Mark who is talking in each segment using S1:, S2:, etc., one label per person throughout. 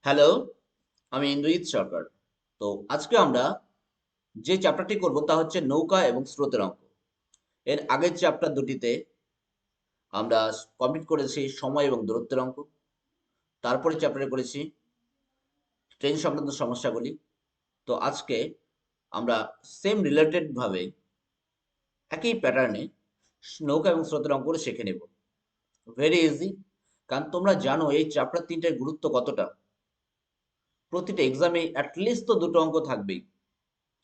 S1: Hello, আমি ইন্দ্রজিৎ সরকার। তো আজকে আমরা যে চ্যাপ্টারটি করব তা হচ্ছে নৌকা এবং স্রোতের অঙ্ক। এর আগের চ্যাপ্টার দুটিতে আমরা কমপ্লিট করেছি সময় এবং দূরত্বের অঙ্ক। তারপরে চ্যাপ্টারে করেছি ট্রেন সংক্রান্ত সমস্যাগুলি। তো আজকে আমরা সেম রিলেটেড ভাবে একই প্যাটার্নে নৌকা এবং স্রোতের অঙ্কগুলো শিখে নেব। ভেরি ইজি, কারণ তোমরা জানো এই চ্যাপ্টার তিনটের গুরুত্ব কতটা। প্রতিটা এক্সামে অ্যাটলিস্ট তো দুটো অঙ্ক থাকবেই।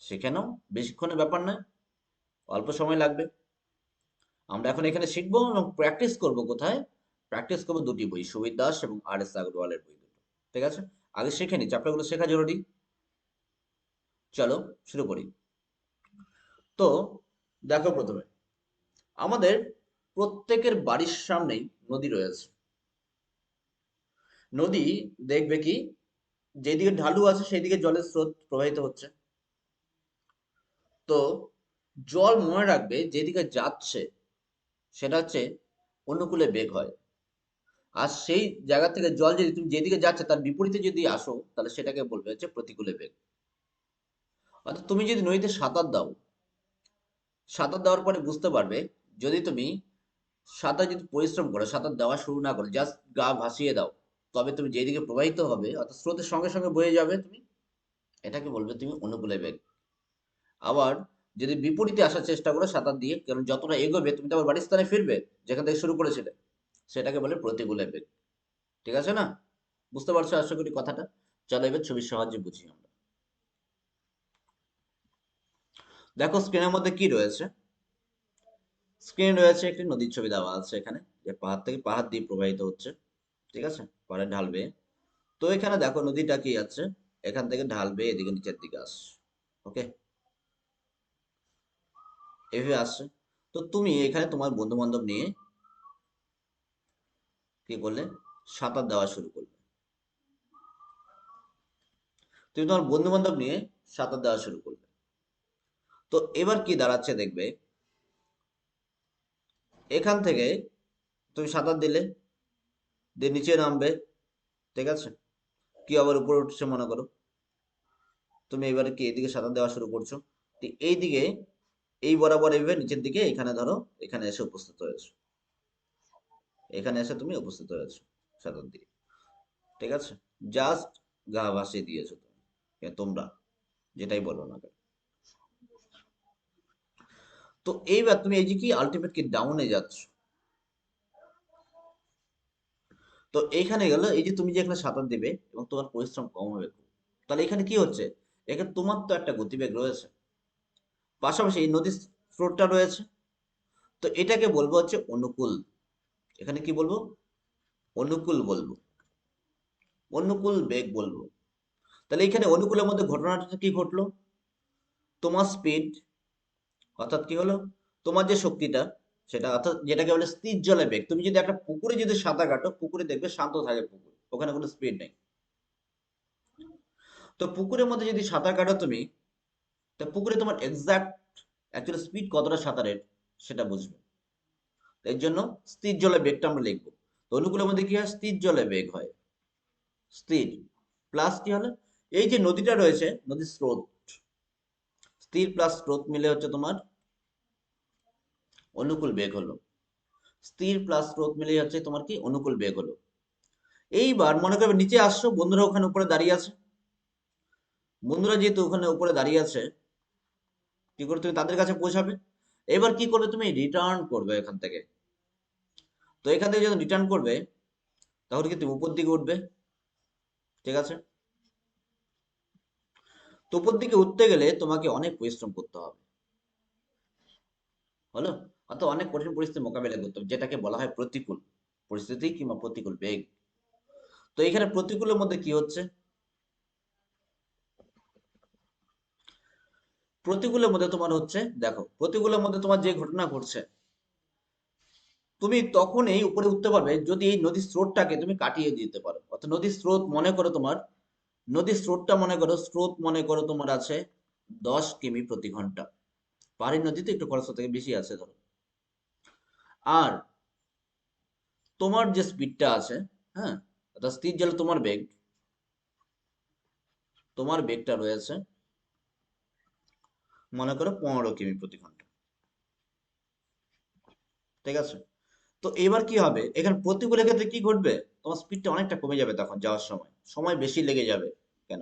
S1: শিখে নাও, বেশিক্ষণের ব্যাপার নয়, অল্প সময় লাগবে। আমরা এখন এখানে শিখবো এবং প্র্যাকটিস করব কোথায়? প্র্যাকটিস করবো দুটি বই, সুবির দাস এবং আর এস আগরওয়ালের বই দুটো। ঠিক আছে, আগে শিখে নি, চ্যাপ্টারগুলো শেখা জরুরি। চলো শুরু করি। তো দেখো, প্রথমে আমাদের প্রত্যেকের বাড়ির সামনেই নদী রয়েছে। নদী, দেখবে কি, যেদিকে ঢালু আছে সেই দিকে জলের স্রোত প্রবাহিত হচ্ছে। তো জল মনে রাখবে যেদিকে যাচ্ছে সেটা হচ্ছে অনুকূলে বেগ হয়। আর সেই জায়গা থেকে জল যদি তুমি যেদিকে যাচ্ছে তার বিপরীতে যদি আসো, তাহলে সেটাকে বলবে হচ্ছে প্রতিকূলে বেগ। অর্থাৎ তুমি যদি নদীতে সাঁতার দাও, সাঁতার দেওয়ার পরে বুঝতে পারবে, যদি তুমি সাঁতার যদি পরিশ্রম করো, সাঁতার দেওয়া শুরু না করে জাস্ট গা ভাসিয়ে দাও, তবে তুমি যেদিকে প্রবাহিত হবে অর্থাৎ স্রোতের সঙ্গে সঙ্গে বয়ে যাবে তুমি, এটাকে বলবে তুমি অনুকূলে বেগ। আবার যদি বিপরীতে আসার চেষ্টা করো সাঁতার দিয়ে, কারণ যতটা এগোবে তুমি তো আবার বাড়ির স্থানে ফিরবে যেখান থেকে শুরু করেছিলে, সেটাকে বলে প্রতিকূলে বেগ। ঠিক আছে না? বুঝতে পারছো আশা করি কথাটা। চলো এবার ছবির সাহায্যে বুঝি আমরা। দেখো স্ক্রিনের মধ্যে কি রয়েছে। স্ক্রিন রয়েছে একটি নদীর ছবি দেওয়া আছে এখানে, যে পাহাড় থেকে পাহাড় দিয়ে প্রবাহিত হচ্ছে। ঠিক আছে, পাহাড়ে ঢালবে। তো এখানে দেখো নদীটা কি আছে, এখান থেকে ঢালবে এদিকে নিচের দিকে আসছে। ওকে, এভাবে আসছে। তো তুমি এখানে তোমার বন্ধু বান্ধব নিয়ে কি করলে, সাঁতার দেওয়া শুরু করলে। তুমি তোমার বন্ধু বান্ধব নিয়ে সাঁতার দেওয়া শুরু করলে। তো এবার কি দাঁড়াচ্ছে দেখবে, এখান থেকে তুমি সাঁতার দিলে, দিয়ে নিচে নামবে। ঠিক আছে, কি আবার উপরে উঠছে মনে করো। তুমি এবারে কি এইদিকে সাঁতার দেওয়া শুরু করছো, ঠিক এইদিকে, এই বরাবর এভাবে নিচের দিকে এখানে ধরো, এখানে এসে উপস্থিত হয়েছো। এখানে এসে তুমি উপস্থিত হয়েছো সাঁতার দিয়ে। ঠিক আছে, জাস্ট গা ভাসিয়ে দিয়েছো তুমি, তোমরা যেটাই বলো না কেন। তো এইবার তুমি এই যে কি আলটিমেট কি ডাউনে যাচ্ছ। তো এইখানে গেল, এই যে তুমি যে এখানে সাঁতার দেবে এবং তোমার পরিশ্রম কম হবে খুব। তাহলে এখানে কি হচ্ছে, এখানে তোমার তো একটা গতিবেগ রয়েছে, পাশাপাশি এই নদীর স্রোতটা রয়েছে। তো এটাকে বলবো হচ্ছে অনুকূল। এখানে কি বলবো, অনুকূল বলবো, অনুকূল বেগ বলবো। তাহলে এখানে অনুকূলের মধ্যে ঘটনাটা কি ঘটলো, তোমার স্পিড, অর্থাৎ কি হলো, তোমার যে শক্তিটা, সেটা অর্থাৎ যেটাকে বলে স্থির জলে বেগ। তুমি যদি একটা পুকুরে যদি সাঁতার কাটো, পুকুরে দেখবে শান্ত থাকে পুকুর, ওখানে কোনো স্পিড নেই। তো পুকুরের মধ্যে যদি সাঁতার কাটো তুমি, তা পুকুরে তোমার এক্সাক্ট অ্যাকচুয়ালি স্পিড কতটা সাঁতারের সেটা বুঝবে। এর জন্য স্থির জলে বেগটা আমরা লিখবো। তো অনুকূলের মধ্যে কি হয়, স্থির জলে বেগ হয়, স্থির প্লাস কি হলো, এই যে নদীটা রয়েছে নদীর স্রোত, স্থির প্লাস স্রোত মিলে হচ্ছে তোমার অনুকূল বেগ হলো। স্থির প্লাস স্রোত মিলে হচ্ছে তোমার কি অনুকূল বেগ হলো। এইবার মনে করবে নিচে আসছো, বন্ধুরা ওখানে উপরে দাঁড়িয়ে আছে। বন্ধুরা যেহেতু ওখানে উপরে দাঁড়িয়ে আছে, কি করে তুমি তাদের কাছে পৌঁছাবে। এবার কি করবে, তুমি রিটার্ন করবে এখান থেকে। তো এখান থেকে যখন রিটার্ন করবে, তাহলে কি তুমি উপর দিকে উঠবে। ঠিক আছে, তো উপর দিকে উঠতে গেলে তোমাকে অনেক পরিশ্রম করতে হবে। হলো, অর্থাৎ অনেক কঠিন পরিস্থিতির মোকাবেলা করতে হবে, যেটাকে বলা হয় প্রতিকূল পরিস্থিতি কিংবা প্রতিকূল বেগ। তো এখানে প্রতিকূলের মধ্যে কি হচ্ছে, প্রতিকূলের মধ্যে তোমার হচ্ছে, দেখো প্রতিকূলের মধ্যে তোমার যে ঘটনা ঘটছে, তুমি তখনই উপরে উঠতে পারবে যদি এই নদীর স্রোতটাকে তুমি কাটিয়ে দিতে পারো। অর্থাৎ নদীর স্রোত মনে করো তোমার, নদীর স্রোতটা মনে করো, স্রোত মনে করো তোমার আছে 10 কিমি প্রতি ঘন্টা। পাহাড়ি নদীতে একটু খরচ থেকে বেশি আছে ধরো। আর তোমার যে স্পিডটা আছে, হ্যাঁ, অর্থাৎ স্থির জলে তোমার বেগ, তোমার বেগটা রয়েছে মনে করো 15 কিমি প্রতি ঘন্টা, ঠিক আছে? তো এবার কি হবে, এখানে প্রতিকূলের ক্ষেত্রে কি ঘটবে, তোমার স্পিডটা অনেকটা কমে যাবে, তখন যাওয়ার সময় সময় বেশি লেগে যাবে। কেন?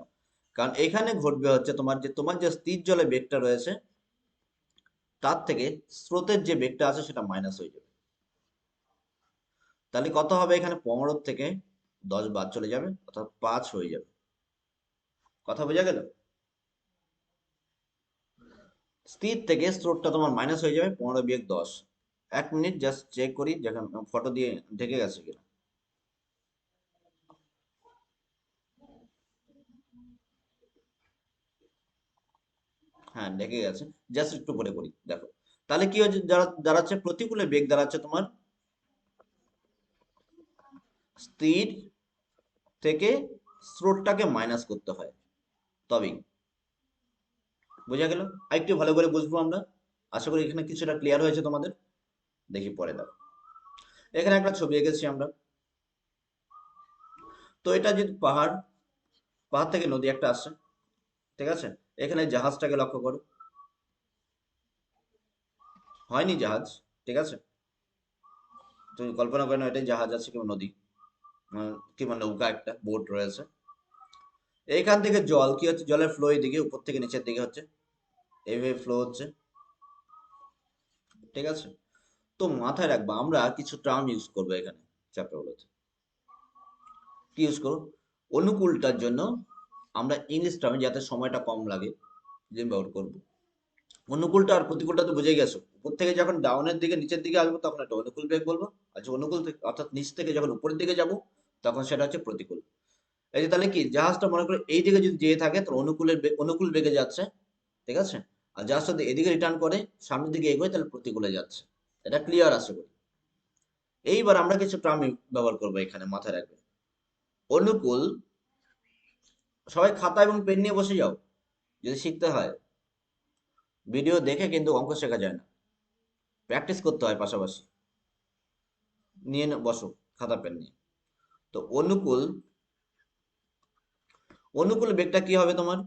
S1: কারণ এখানে ঘটবে হচ্ছে তোমার যে স্থির জলে বেগটা রয়েছে তার থেকে স্রোতের যে বেগটা আছে সেটা মাইনাস হয়ে যাবে। তাহলে কত হবে, এখানে 15 থেকে 10 বাদ চলে যাবে, অর্থাৎ 5 হয়ে যাবে। কথা বোঝা গেল? স্থির থেকে স্রোতটা তোমার মাইনাস হয়ে যাবে 15 - 10। 1 মিনিট জাস্ট চেক করি যখন ফটো দিয়ে ঢেকে গেছে কিনা। হ্যাঁ ঢেকে গেছে, জাস্ট একটু পরে করি দেখো। তাহলে কি হচ্ছে, দাঁড়াচ্ছে প্রতিকূলে বেগ দাঁড়াচ্ছে তোমার স্থির থেকে স্রোতটাকে মাইনাস করতে হয়, তবেই বোঝা গেল। আরেকটু ভালো করে বুঝবো আমরা, আশা করি এখানে কিছুটা ক্লিয়ার হয়েছে তোমাদের। দেখি পরে দেখো, এখানে একটা ছবি এঁকেছি আমরা। তো এটা যে পাহাড়, পাহাড় থেকে নদী একটা আসছে, ঠিক আছে? এখানে জাহাজটাকে লক্ষ্য করো, হয়নি জাহাজ, ঠিক আছে? তুমি কল্পনা করে নাও এটাই জাহাজ আছে কিংবা নদী, কিংবা নৌকা, একটা বোট রয়েছে। এইখান থেকে জল কি হচ্ছে, জলের ফ্লো এদিকে উপর থেকে নিচের দিকে হচ্ছে, এইভাবে ফ্লো হচ্ছে, ঠিক আছে? তো মাথায় রাখবা আমরা কিছু টার্ম ইউজ করবো এখানে চ্যাপ্টারগুলোতে। কি ইউজ করো? অনুকূলটার জন্য আমরা ইংলিশ টার্মে, যাতে সময়টা কম লাগে, যে ব্যবহার করবো। অনুকূলটা আর প্রতিকূলটা তো বুঝে গেছো, উপর থেকে যখন ডাউনের দিকে নিচের দিকে আসবো তখন একটা অনুকূল বেগ বলবো, আচ্ছা অনুকূল থেকে অর্থাৎ নিচ থেকে যখন উপরের দিকে যাব তখন সেটা হচ্ছে প্রতিকূল। এই যে তাহলে কি, জাহাজটা মনে করো এই দিকে যদি যেয়ে থাকে তো অনুকূল বেগে যাচ্ছে, ঠিক আছে? আর জাহাজটা যদি এদিকে রিটার্ন করে সামনের দিকে এগোয় তাহলে প্রতিকূলে যাচ্ছে। এটা ক্লিয়ার আছে করি। এইবার আমরা কিছু টার্ম ব্যবহার করবো এখানে, মাথায় রাখবে। অনুকূল, সবাই খাতা এবং পেন নিয়ে বসে যাও যদি শিখতে হয়। ভিডিও দেখে কিন্তু অঙ্ক শেখা যায় না, প্র্যাকটিস করতে হয় পাশাপাশি। নিয়ে বসো খাতা পেন নিয়ে। তো অনুকূল, অনুকূল বেগটা কি হবে তোমার,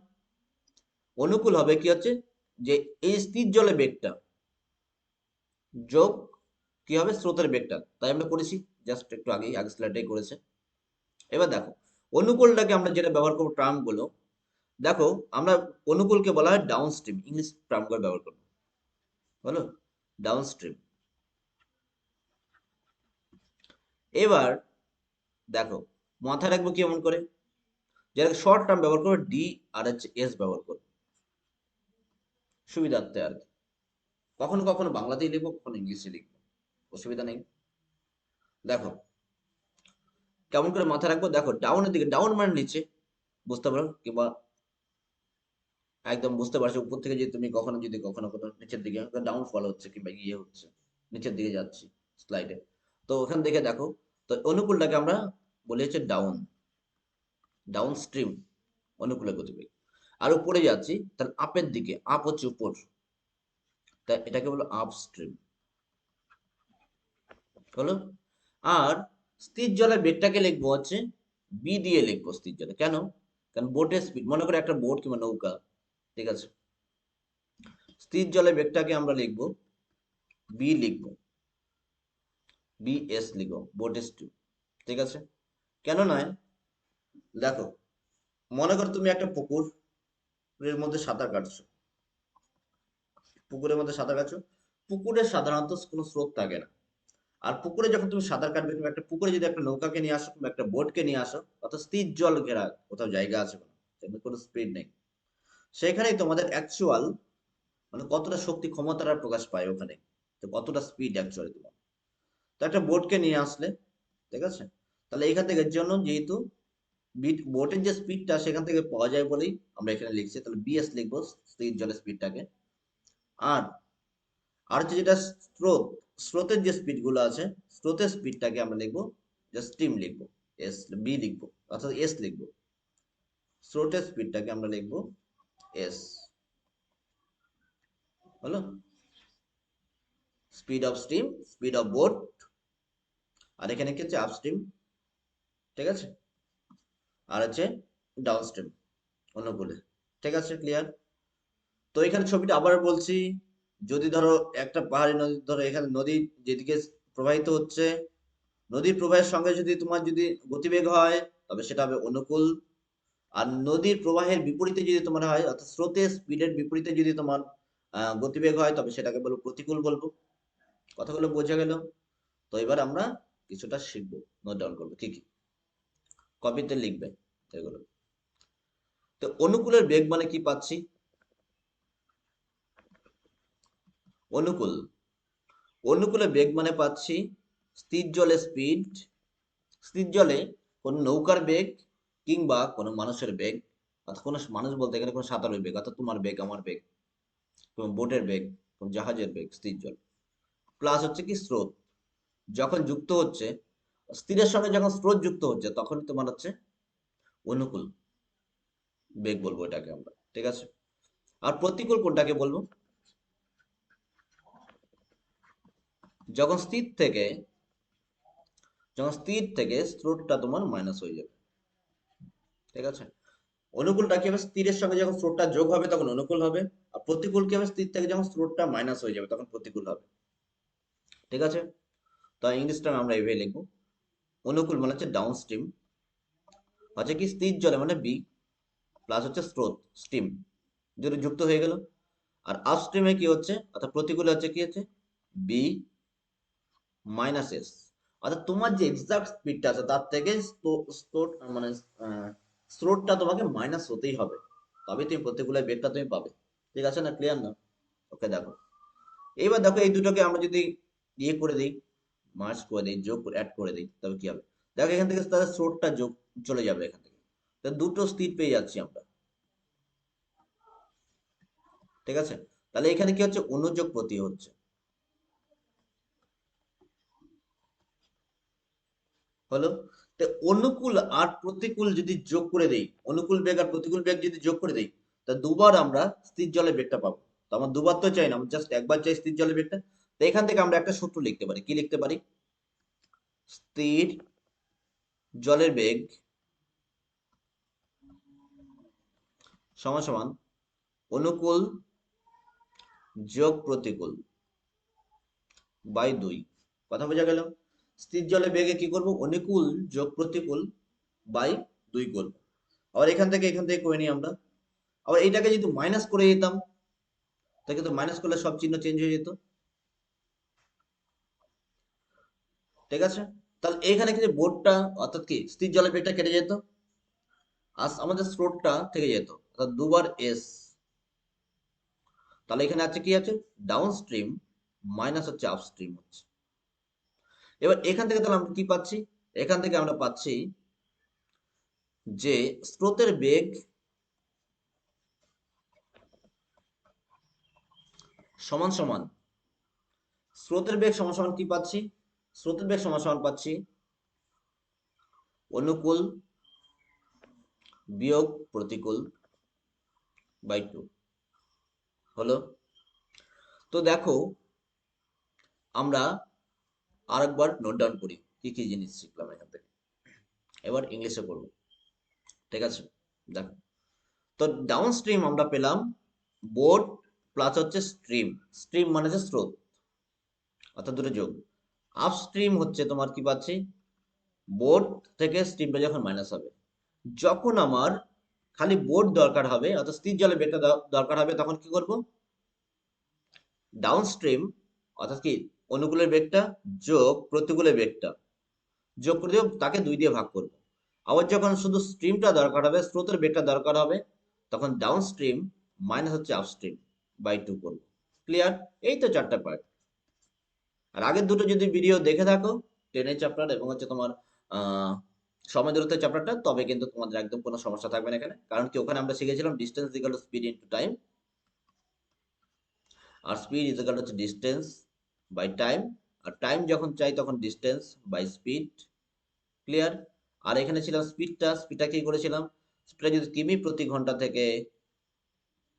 S1: অনুকূল হবে কি হচ্ছে যে এই স্থির জলে বেগটা যোগ কি হবে স্রোতের বেগটা, তাই আমরা করেছি জাস্ট একটু আগেই, আগে স্লাইডে করেছে। এবার দেখো অনুকূলটাকে আমরা যেটা ব্যবহার করবো টার্ম গুলো, দেখো আমরা অনুকূলকে বলা হয় ডাউন স্ট্রিম, ইংলিশ টার্ম গুলো ব্যবহার করবো, বলো ডাউন স্ট্রিম। এবার দেখো মাথায় রাখবো কেমন করে, যারা শর্ট টার্ম ব্যবহার করবে ডি আর হচ্ছে এস ব্যবহার করবে সুবিধার্থে আর কি। কখনো কখনো বাংলাতেই লিখবো, কখনো ইংলিশে লিখবো, অসুবিধা নেই। দেখো কেমন করে মাথায় রাখবো, দেখো ডাউনের দিকে, ডাউন মানে নিচে, বুঝতে পারো কিংবা একদম বুঝতে পারছো, উপর থেকে যে তুমি কখনো যদি কখনো কখনো নিচের দিকে ডাউন ফল হচ্ছে কিংবা ইয়ে হচ্ছে, নিচের দিকে যাচ্ছি স্লাইডে, তো ওখান থেকে দেখো, তো অনুকূলটাকে আমরা বলি হচ্ছে ডাউন, ডাউন স্ট্রিম, অনুকূলের গতিবেগ। আর উপরে যাচ্ছি তাহলে আপের দিকে, আপ হচ্ছে উপর, তাই এটাকে বলো আপ স্ট্রিম, হলো। আর স্থির জলের বেগটাকে লিখবো হচ্ছে বি দিয়ে লিখবো স্থির জলে, কেন? কারণ বোটের স্পিড, মনে করো একটা বোট কিংবা নৌকা, ঠিক আছে? স্থির জলের বেগটাকে আমরা লিখবো বি, লিখবো বিএস, লিখবো বোট স্ট্রিম, ঠিক আছে? কেন নয়, দেখো মনে করো তুমি একটা পুকুরের মধ্যে সাঁতার কাটছো, পুকুরের মধ্যে সাঁতার কাটছো, পুকুরে সাধারণত কোনো স্রোত থাকে না। আর পুকুরে যখন তুমি সাঁতার কাটবে, কিংবা একটা পুকুরে যদি একটা নৌকাকে নিয়ে আসো কিংবা একটা বোটকে নিয়ে আসো, অর্থাৎ স্থির জল ঘেরা কোথাও জায়গা আছে কোনো, যেখানে কোনো স্পিড নেই, সেখানেই তোমাদের অ্যাকচুয়াল মানে কতটা শক্তি ক্ষমতাটা প্রকাশ পায় ওখানে, তো কতটা স্পিড অ্যাকচুয়ালি তোমার। তো একটা বোটকে নিয়ে আসলে, ঠিক আছে? তাহলে এখান থেকে এর জন্য যেহেতু বোটের যে স্পিডটা সেখান থেকে পাওয়া যায় বলেই আমরা এখানে লিখছি, তাহলে বিএস লিখবো স্থির জলের স্পিডটাকে। আর আর হচ্ছে যেটা স্রোত, স্রোতের যে স্পিড গুলো আছে, স্রোতের স্পিডটাকে আমরা লিখবো জাস্ট স্টিম লিখবো, এস, বি লিখবো, অর্থাৎ এস লিখবো। স্রোতের স্পিডটাকে আমরা লিখবো এস, হলো। Speed of stream, speed of boat, আর এখানে কি হচ্ছে আপস্ট্রিম, ঠিক আছে? আর হচ্ছে ডাউন স্ট্রিম। অনুকূলে। ঠিক আছে, ক্লিয়ার? তো এখানে ছবিটা আবার বলছি, যদি ধরো একটা পাহাড়ি নদী, ধরো এখানে নদী যেদিকে প্রবাহিত হচ্ছে, নদীর প্রবাহের সঙ্গে যদি তোমার যদি গতিবেগ হয় তবে সেটা হবে অনুকূল। আর নদীর প্রবাহের বিপরীতে যদি তোমার হয়, অর্থাৎ স্রোতের স্পিডের বিপরীতে যদি তোমার গতিবেগ হয় তবে সেটাকে বলবো প্রতিকূল বলবো। কথাগুলো বোঝা গেল? তো এবার আমরা কিছুটা শিখবো, নোট ডাউন করবো কি কি, কপিতে লিখবে এগুলো। তো অনুকূলের বেগ মানে কি পাচ্ছি? অনুকূল, অনুকূলে বেগ মানে পাচ্ছি স্থির জলে স্পিড, স্থির জলে কোন নৌকার বেগ কিংবা কোনো মানুষের বেগ, অর্থাৎ কোনো মানুষ বলতে এখানে কোনো সাঁতারের বেগ, অর্থাৎ তোমার বেগ আমার বেগ, কোনো বোটের বেগ, কোনো জাহাজের বেগ স্থির জল, প্লাস হচ্ছে কি স্রোত যখন যুক্ত হচ্ছে, স্থিরের সঙ্গে যখন স্রোত যুক্ত হচ্ছে তখনই তোমার হচ্ছে অনুকূল বেগ বলবো এটাকে আমরা। ঠিক আছে? আর প্রতিকূল কোনটাকে বলবো? যখন স্থির থেকে, যখন স্থির থেকে স্রোতটা তোমার মাইনাস হয়ে যাবে। ঠিক আছে? অনুকূলটা কি হবে? স্থিরের সঙ্গে যখন স্রোতটা যোগ হবে তখন অনুকূল হবে। আর প্রতিকূল কি হবে? স্থির থেকে যখন স্রোতটা মাইনাস হয়ে যাবে তখন প্রতিকূল হবে। ঠিক আছে? তো ইংলিশটা আমরা এইভাবে লিখবো। অনুকূল মানে হচ্ছে ডাউন স্ট্রিম, হচ্ছে কি স্থির জলে মানে বি, প্লাস হচ্ছে স্রোত স্ট্রিম, দুটো যুক্ত হয়ে গেল। আর আপস্ট্রিমে কি হচ্ছে, অর্থাৎ প্রতিকূলে হচ্ছে কি হচ্ছে বি মাইনাস এস, অর্থাৎ তোমার যে এক্সাক্ট স্পিডটা আছে তার থেকে মানে স্রোতটা তোমাকে মাইনাস হতেই হবে, তবে তুমি প্রতিকূলের বেগটা তুমি পাবে। ঠিক আছে না? ক্লিয়ার না? ওকে, দেখো এইবার দেখো এই দুটোকে আমরা যদি ইয়ে করে দিই, মার্জ করে দিই, যোগ অ্যাড করে দিই, তবে কি হবে? দেখো এখান থেকে তাদের স্রোতটা যোগ চলে যাবে এখান থেকে, তো দুটো স্থির পেয়ে যাচ্ছি আমরা। ঠিক আছে? তাহলে এখানে কি হচ্ছে? অনুযোগ প্রতি হচ্ছে। হলো? তো অনুকূল আর প্রতিকূল যদি যোগ করে দেই, অনুকূল বেগ আর প্রতিকূল বেগ যদি যোগ করে দেই, তা দুবার আমরা স্থির জলের বেগটা পাবো। তো আমার দুবার তো চাই না, আমার জাস্ট একবার চাই স্থির জলের বেগটা। তো এখান থেকে আমরা একটা সূত্র লিখতে পারি, কি লিখতে পারি? স্থির জলের বেগ সমান সমান অনুকূল যোগ প্রতিকূল বাই 2। কথা বোঝা গেল? স্থির জলের বেগে কি করব? অনুকূল যোগ প্রতিকূল বাই 2 করব। আবার এখান থেকে করে নিই আমরা। আবার এইটাকে যদি মাইনাস করে দিতাম, তা কিন্তু মাইনাস করলে সব চিহ্ন চেঞ্জ হয়ে যেত। ঠিক আছে? তাহলে এখানে কিন্তু বোর্ডটা, অর্থাৎ কি স্থির জলের বেগটা কেটে যেত, আর আমাদের স্রোতটা থেকে যেত, অর্থাৎ দুবার এস। তাহলে এখানে আছে কি আছে? ডাউন স্ট্রিম মাইনাস হচ্ছে আপস্ট্রিম হচ্ছে। এবার এখান থেকে তাহলে আমরা কি পাচ্ছি? এখান থেকে আমরা পাচ্ছি যে স্রোতের বেগ সমান সমান, স্রোতের বেগ সমান সমান কি পাচ্ছি? স্রোতের বেগ সমান সমান পাচ্ছি অনুকূল বিয়োগ প্রতিকূল বাই 2। হলো? তো দেখো আমরা আরেকবার নোট ডাউন করি কি কি জিনিস শিখলাম এখান থেকে, এবার ইংলিশে করবো। ঠিক আছে? দেখো, তো ডাউন স্ট্রিম আমরা পেলাম বোট প্লাস হচ্ছে স্ট্রিম, স্ট্রিম মানে হচ্ছে স্রোত, অর্থাৎ দুটো যোগ। আপস্ট্রিম হচ্ছে তোমার কি পাচ্ছি? বোট থেকে স্ট্রিমটা যখন মাইনাস হবে, যখন আমার খালি বোট দরকার হবে, অর্থাৎ স্থির জলে বেগটা দরকার হবে, তখন কি করব? ডাউন স্ট্রিম, অর্থাৎ কি অনুকূলের বেগটা যোগ প্রতিকূলের বেগটা যোগ করে দিয়ে তাকে 2 দিয়ে ভাগ করব। আবার যখন শুধু স্ট্রিমটা দরকার হবে, স্রোতের বেগটা দরকার হবে, তখন ডাউন স্ট্রিম মাইনাস হচ্ছে আপস্ট্রিম বাই 2 করব। ক্লিয়ার? এই তো 4টা পার্ট। আর আগের দুটো যদি ভিডিও দেখে থাকো, টেনের চ্যাপ্টার এবং হচ্ছে তোমার আহ সময় দূরত্বের চ্যাপ্টারটা, তবে কিন্তু তোমাদের একদম কোনো সমস্যা থাকবে না এখানে, কারণ কি ওখানে আমরা শিখেছিলাম distance equal to speed into time, আর speed is equal to distance by time, আর টাইম যখন চাই তখন ডিস্টেন্স বাই স্পিড। ক্লিয়ার? আর এখানে ছিলাম স্পিডটা কি করেছিলাম? স্পিডটা যদি কিমি প্রতি ঘন্টা থেকে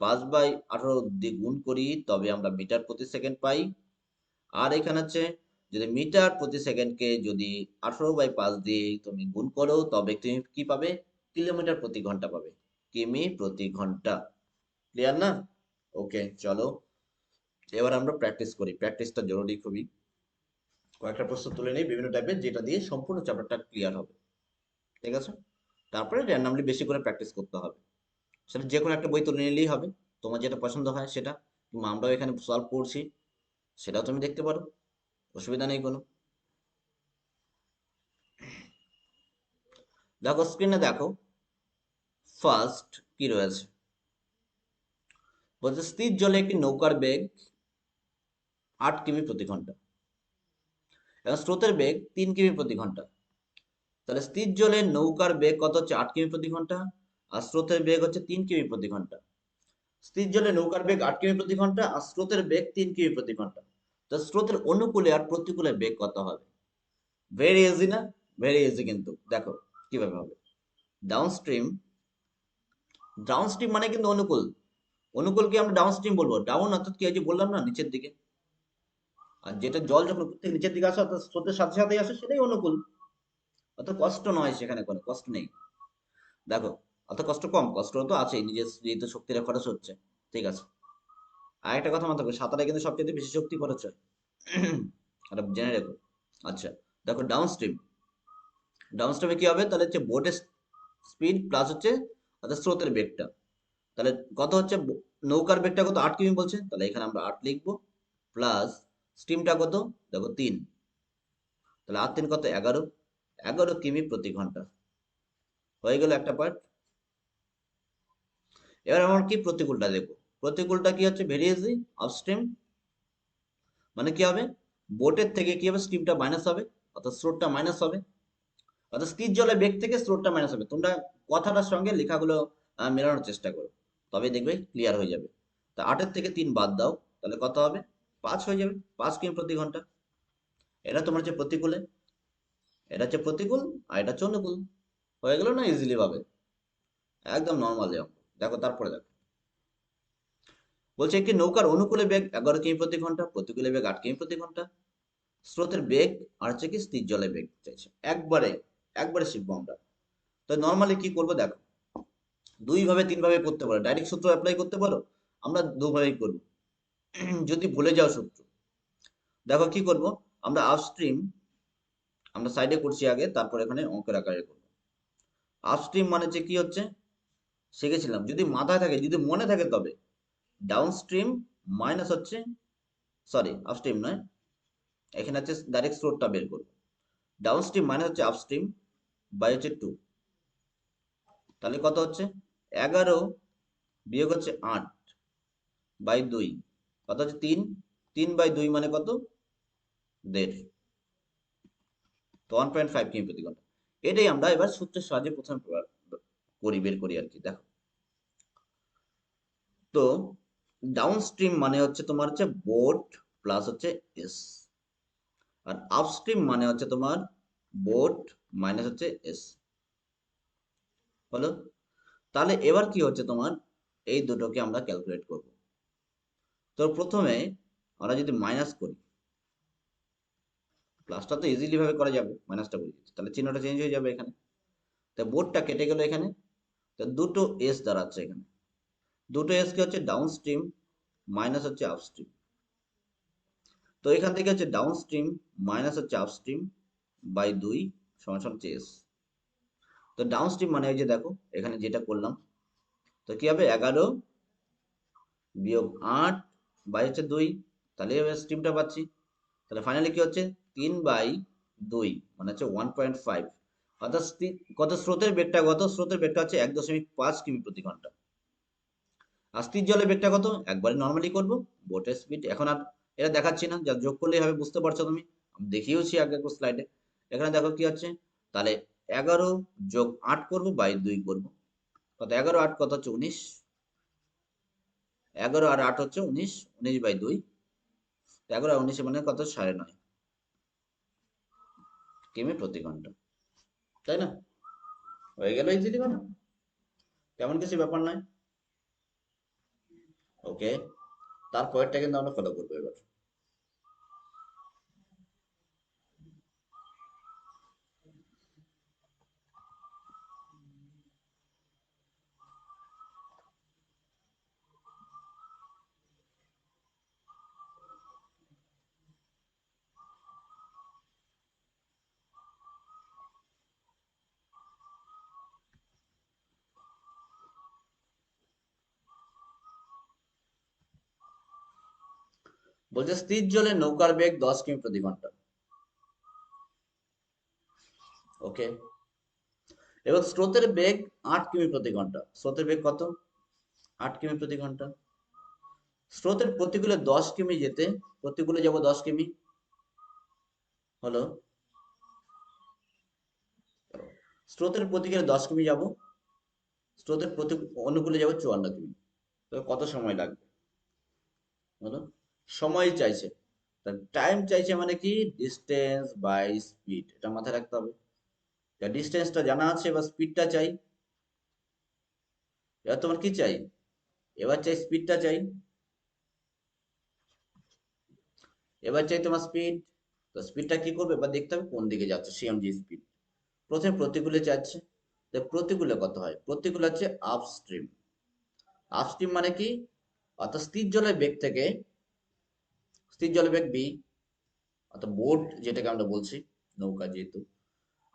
S1: 5/18 দিয়ে গুণ করি তবে আমরা মিটার প্রতি সেকেন্ড পাই। আর এখানে হচ্ছে যদি মিটার প্রতি সেকেন্ডকে যদি 18/5 দিয়ে তুমি গুণ করো তবে তুমি কি পাবে? কিলোমিটার প্রতি ঘন্টা পাবে। কিমি প্রতি ঘন্টা। ক্লিয়ার না? ওকে, চলো এবার আমরা প্র্যাকটিস করি। প্র্যাকটিসটা জরুরি খুবই। কয়েকটা প্রশ্ন তুলে নেই বিভিন্ন টাইপের, যেটা দিয়ে সম্পূর্ণ চ্যাপ্টারটা ক্লিয়ার হবে। ঠিক আছে? তারপরে র্যান্ডামলি বেশি করে প্র্যাকটিস করতে হবে। সেটা যে কোনো একটা বই তুলে নিলেই হবে, তোমার যেটা পছন্দ হয় সেটা। কিংবা আমরাও এখানে সলভ করছি, সেটাও তুমি দেখতে পারো, অসুবিধা নেই কোনো। দেখো স্ক্রিনে দেখো, ফার্স্ট কি রয়েছে, বলছে স্থির জলে একটি নৌকার বেগ 8 কিমি প্রতি ঘন্টা এবং স্রোতের বেগ 3 কিমি প্রতি ঘন্টা। তাহলে স্থির জলে নৌকার বেগ কত হচ্ছে? 8 কিমি প্রতি ঘন্টা, আর স্রোতের বেগ হচ্ছে 3 কিমি প্রতি ঘন্টা। স্থির জলে নৌকার বেগ 8 কিমি প্রতি ঘন্টা আর স্রোতের বেগ 3 কিমি প্রতি ঘন্টা। তো স্রোতের অনুকূলে আর প্রতিকূলে বেগ কত হবে? ভেরি ইজি না? ভেরি ইজি কিন্তু। দেখো কিভাবে হবে। ডাউন স্ট্রিম, ডাউন স্ট্রিম মানে কিন্তু অনুকূল। অনুকূলকে আমরা ডাউন স্ট্রিম বলবো। ডাউন অর্থাৎ কি, এই যে বললাম না, নিচের দিকে। আর যেটা জল যখন উপর থেকে নিচের দিকে আসে অর্থাৎ স্রোতের সাথে সাথেই আসে, সেটাই অনুকূল। অত কষ্ট নয়, সেখানে কোনো কষ্ট নেই। দেখো, অত কষ্ট কম, কষ্ট তো আছেই, নিজের যেহেতু শক্তিটা খরচ হচ্ছে। ঠিক আছে, আর একটা কথা মাথায় রাখো, সাঁতারে কিন্তু সবচেয়ে বেশি শক্তি খরচ হয়। এটা জেনে রেখো। আচ্ছা, দেখো ডাউন স্ট্রিম, ডাউন স্ট্রিমে কি হবে? তাহলে হচ্ছে বোটের স্পিড প্লাস হচ্ছে অর্থাৎ স্রোতের বেগটা। তাহলে কত হচ্ছে? নৌকার বেগটা কত? 8 কিমি বলছে, তাহলে এখানে আমরা 8 লিখবো। প্লাস স্টিমটা কত? দেখো 3, তাহলে 8 3 কত? 11, 11 কিমি প্রতি ঘন্টা। হয়ে গেল একটা পার্ট। এবার আমরা কি প্রতিকূলটা দেখবো। প্রতিকূলটা কি হচ্ছে? Very easy, upstream. মানে কি হবে? বোটের থেকে কি হবে? স্টিমটা মাইনাস হবে, অর্থাৎ স্রোতটা মাইনাস হবে। অর্থাৎ স্থির জলে বেগ থেকে স্রোতটা মাইনাস হবে। তোমরা কথাটার সঙ্গে লেখাগুলো মেলানোর চেষ্টা করো, তবে দেখবে ক্লিয়ার হয়ে যাবে। তা 8-এর থেকে 3 বাদ দাও, তাহলে কত হবে? 5 হয়ে যাবে, 5 কিমি প্রতি ঘন্টা। এটা তোমার হচ্ছে প্রতিকূলে, এটা হচ্ছে প্রতিকূল, আর এটা হচ্ছে অনুকূল। হয়ে গেল না ইজিলি ভাবে? একদম নর্মাল অঙ্ক। দেখো তারপরে দেখো, বলছে একটি নৌকার অনুকূলে বেগ 11 কিমি প্রতি ঘন্টা, প্রতিকূলে বেগ 8 কিমি প্রতি ঘন্টা। স্রোতের বেগ আর হচ্ছে কি স্থির জলে বেগ চাইছে। একবারে একবারে শিখবো আমরা। তো নর্মালি কি করবো দেখো, দুই ভাবে তিন ভাবে করতে পারো, ডাইরেক্ট সূত্র অ্যাপ্লাই করতে পারো, আমরা দুভাবেই করব। যদি ভুলে যাও সূত্র, দেখো কি করব, আমরা আপস্ট্রিম, আমরা সাইডে করছি আগে, তারপর এখানে অঙ্কের আকারে করব। আপস্ট্রিম মানে যে কি হচ্ছে শিখেছিলাম, যদি মাথায় থাকে, যদি মনে থাকে, তবে ডাউনস্ট্রিম মাইনাস হচ্ছে, সরি আপস্ট্রিম নয়, এখানে হচ্ছে ডাইরেক্ট স্রোতটা বের করব। ডাউনস্ট্রিম মানে হচ্ছে আপস্ট্রিম বাই হচ্ছে 2, তাহলে কত হচ্ছে? 11 বিয়োগ হচ্ছে 8 বাই 2, কত হচ্ছে? 3, 3/2 মানে কত? 1.5। তো 1.5 কিমি প্রতি ঘন্টা। এটাই আমরা এবার সূত্রের সাহায্যে প্রথমে বের করি আর কি। দেখো তো ডাউন স্ট্রিম মানে হচ্ছে তোমার হচ্ছে বোট প্লাস হচ্ছে এস, আর আপস্ট্রিম মানে হচ্ছে তোমার বোট মাইনাস হচ্ছে এস। হলো? তাহলে এবার কি হচ্ছে তোমার, এই দুটোকে আমরা ক্যালকুলেট করব। তো প্রথমে আমরা যদি মাইনাস করি, প্লাসটা তো ইজিলি ভাবে করা যাবে, মাইনাসটা করে দিচ্ছি, তাহলে চিহ্নটা চেঞ্জ হয়ে যাবে এখানে। তো বোটটা কেটে গেল এখানে, তো দুটো এস দাঁড়াচ্ছে এখানে। দুটো এস কি হচ্ছে? ডাউন স্ট্রিম মাইনাস হচ্ছে আপস্ট্রিম। তো এখান থেকে হচ্ছে ডাউন স্ট্রিম মাইনাস হচ্ছে আপস্ট্রিম বাই 2 সমান সমান হচ্ছে এস। তো ডাউন স্ট্রিম মানে ওই যে দেখো এখানে যেটা করলাম, তো কি হবে? 11 বিয়োগ 8 বাই হচ্ছে 2, তাহলে এবার স্ট্রিমটা পাচ্ছি। তাহলে ফাইনালি কি হচ্ছে? 3/2 মানে হচ্ছে 1.5। অর্থাৎ কত স্রোতের বেগটা, কত স্রোতের বেগটা হচ্ছে 1.5 কিমি প্রতি ঘন্টা। আর স্থির জলের বেগটা কত? একবারে নর্মালি করব, বোটের স্পিড। এখন আর এটা দেখাচ্ছি না, যা যোগ করলেই হবে, বুঝতে পারছো তুমি, আমি দেখিয়েছি আগে স্লাইডে। এখানে দেখো কি হচ্ছে, তাহলে 11 যোগ 8 করব বাই 2 করব, কত? 11 8 কত হচ্ছে? 19। 11 আর 8 হচ্ছে 19, 19/2। 11 আর 19 মানে কত? 9.5 কিমি প্রতি ঘন্টা, তাই না? হয়ে গেল ইজিলি কথা, তেমন কিছু ব্যাপার নয়। ওকে, তারপরটা কিন্তু আমরা ফলো করবো এবার। বলছে স্থির জলে নৌকার বেগ 10 কিমি/ঘন্টা। ওকে, এবং স্রোতের বেগ 8 কিমি/ঘন্টা। স্রোতের বেগ কত? 8 কিমি/ঘন্টা। স্রোতের প্রতিকূলে 10 কিমি যেতে, প্রতিকূলে যাব 10 কিমি, হলো স্রোতের প্রতিকূলে 10 কিমি যাব, স্রোতের প্রতি অনুকূলে যাব 54 কিমি। তবে কত সময় লাগবে বলো? সময় চাইছে, টাইম চাইছে মানে কি, ডিস্টেন্স বাই স্পিড, এটা মাথায় রাখতে হবে। ডিস্টেন্সটা জানা আছে, এবার স্পিডটা চাই। এবার তোমার কি চাই? এবার চাই স্পিডটা চাই। এবার চাই তোমার স্পিড। তো স্পিডটা কি করবে, এবার দেখতে হবে কোন দিকে যাচ্ছে, সিএমজি স্পিড। প্রথমে প্রতিকূলে যাচ্ছে, তো প্রতিকূলে কত হয়? প্রতিকূলে হচ্ছে আপস্ট্রিম। আপস্ট্রিম মানে কি, অর্থাৎ স্থির জলের বেগ থেকে, স্থির জলের বেগ বি, অর্থাৎ বোট যেটাকে আমরা বলছি, নৌকা যেহেতু।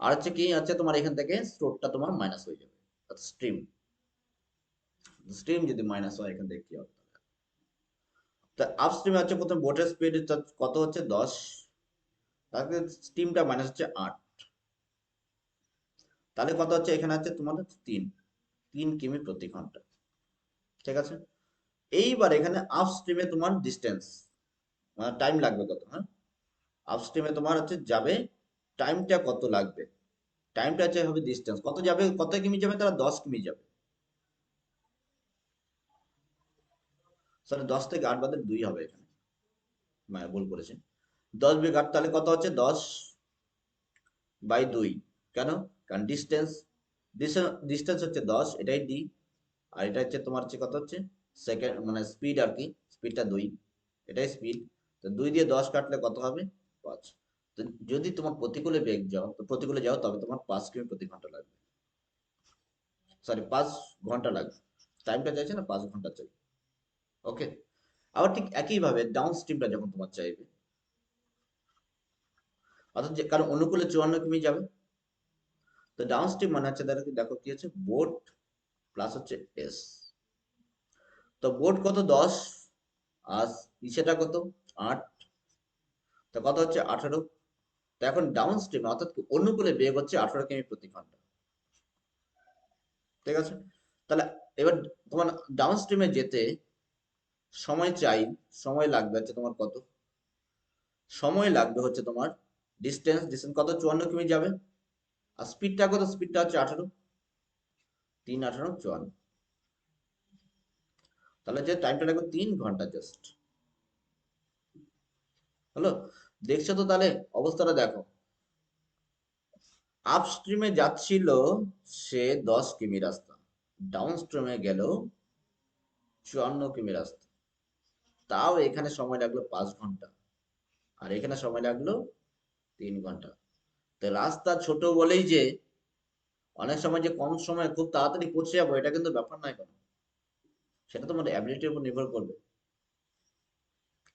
S1: আর হচ্ছে কি, হচ্ছে তোমার এখান থেকে স্রোতটা তোমার মাইনাস হয়ে যাবে, অর্থাৎ স্ট্রিম। স্ট্রিম যদি মাইনাস হয় এখান থেকে কি হবে? তা আপস্ট্রিমে হচ্ছে প্রথম বোটের স্পিড কত হচ্ছে 10, তাহলে স্ট্রিমটা মাইনাস হচ্ছে 8, তাহলে কত হচ্ছে? এখানে হচ্ছে তোমার 3 কিমি/ঘন্টা। ঠিক আছে, এইবার এখানে আপস্ট্রিমে তোমার ডিস্টেন্স, মানে টাইম লাগবে কত, হ্যাঁ? আপস্ট্রিমে তোমার হচ্ছে যাবে, টাইমটা কত লাগবে? টাইমটা হচ্ছে হবে ডিস্টেন্স, কত যাবে, কত কিমি যাবে, তারা 10 কিমি যাবে। সরি, 10 থেকে 8 বাদে 2 হবে এখানে, মানে ভুল করেছে। 10 বিঘা, তাহলে কত হচ্ছে? 10/2। কেন? কারণ ডিস্টেন্স, ডিস্টেন্স হচ্ছে 10, এটাই ডি। আর এটা হচ্ছে তোমার হচ্ছে কত হচ্ছে, সেকেন্ড মানে স্পিড আর কি, স্পিডটা 2, এটাই স্পিড। তো 2 দিয়ে 10 কাটলে কত হবে? 5। তো যদি তোমার প্রতিকূলে বেগ যাও, তো প্রতিকূলে যাও, তবে তোমার 5 কিমি/ঘন্টা লাগবে, সরি 5 ঘন্টা লাগবে। টাইমটা চাইছে না, 5 ঘন্টা চাই। ওকে, আবার ঠিক একইভাবে ডাউন স্ট্রিমটা যখন তোমার চাইবে, অর্থাৎ কারণ অনুকূলে 54 কিমি যাবে, তো ডাউন স্ট্রিম মানে হচ্ছে, দেখো দেখো কি হচ্ছে, বোট প্লাস হচ্ছে এস। তো বোট কত? 10, আর ইসেটা কত? 8, তো কত হচ্ছে? 18। তো এখন ডাউন স্ট্রিম অর্থাৎ অনুকূলে বেগ হচ্ছে 18 কিমি/ঘন্টা। ঠিক আছে, তাহলে এবার তোমার ডাউন স্ট্রিমে যেতে সময় চাই, সময় লাগবে হচ্ছে তোমার কত? সময় লাগবে হচ্ছে তোমার ডিস্টেন্স, ডিস্টেন্স কত? 54 কিমি যাবে। আর স্পিডটা কত? স্পিডটা হচ্ছে 18, 3 18 54, তাহলে যে টাইমটা লাগবে 3 ঘন্টা জাস্ট। হলো, দেখছো তো তাহলে অবস্থাটা দেখো। আপস্ট্রিমে যাচ্ছিল সে 10 কিমি রাস্তা, ডাউন স্ট্রিমে গেল 54 কিমি রাস্তা, তাও এখানে সময় লাগলো 5 ঘন্টা, আর এখানে সময় লাগলো 3 ঘন্টা। তো রাস্তা ছোট বলেই যে অনেক সময় যে কম সময় খুব তাড়াতাড়ি পৌঁছে যাবো, এটা কিন্তু ব্যাপার নয় কোনো, সেটা তোমার অ্যাবিলিটির উপর নির্ভর করবে।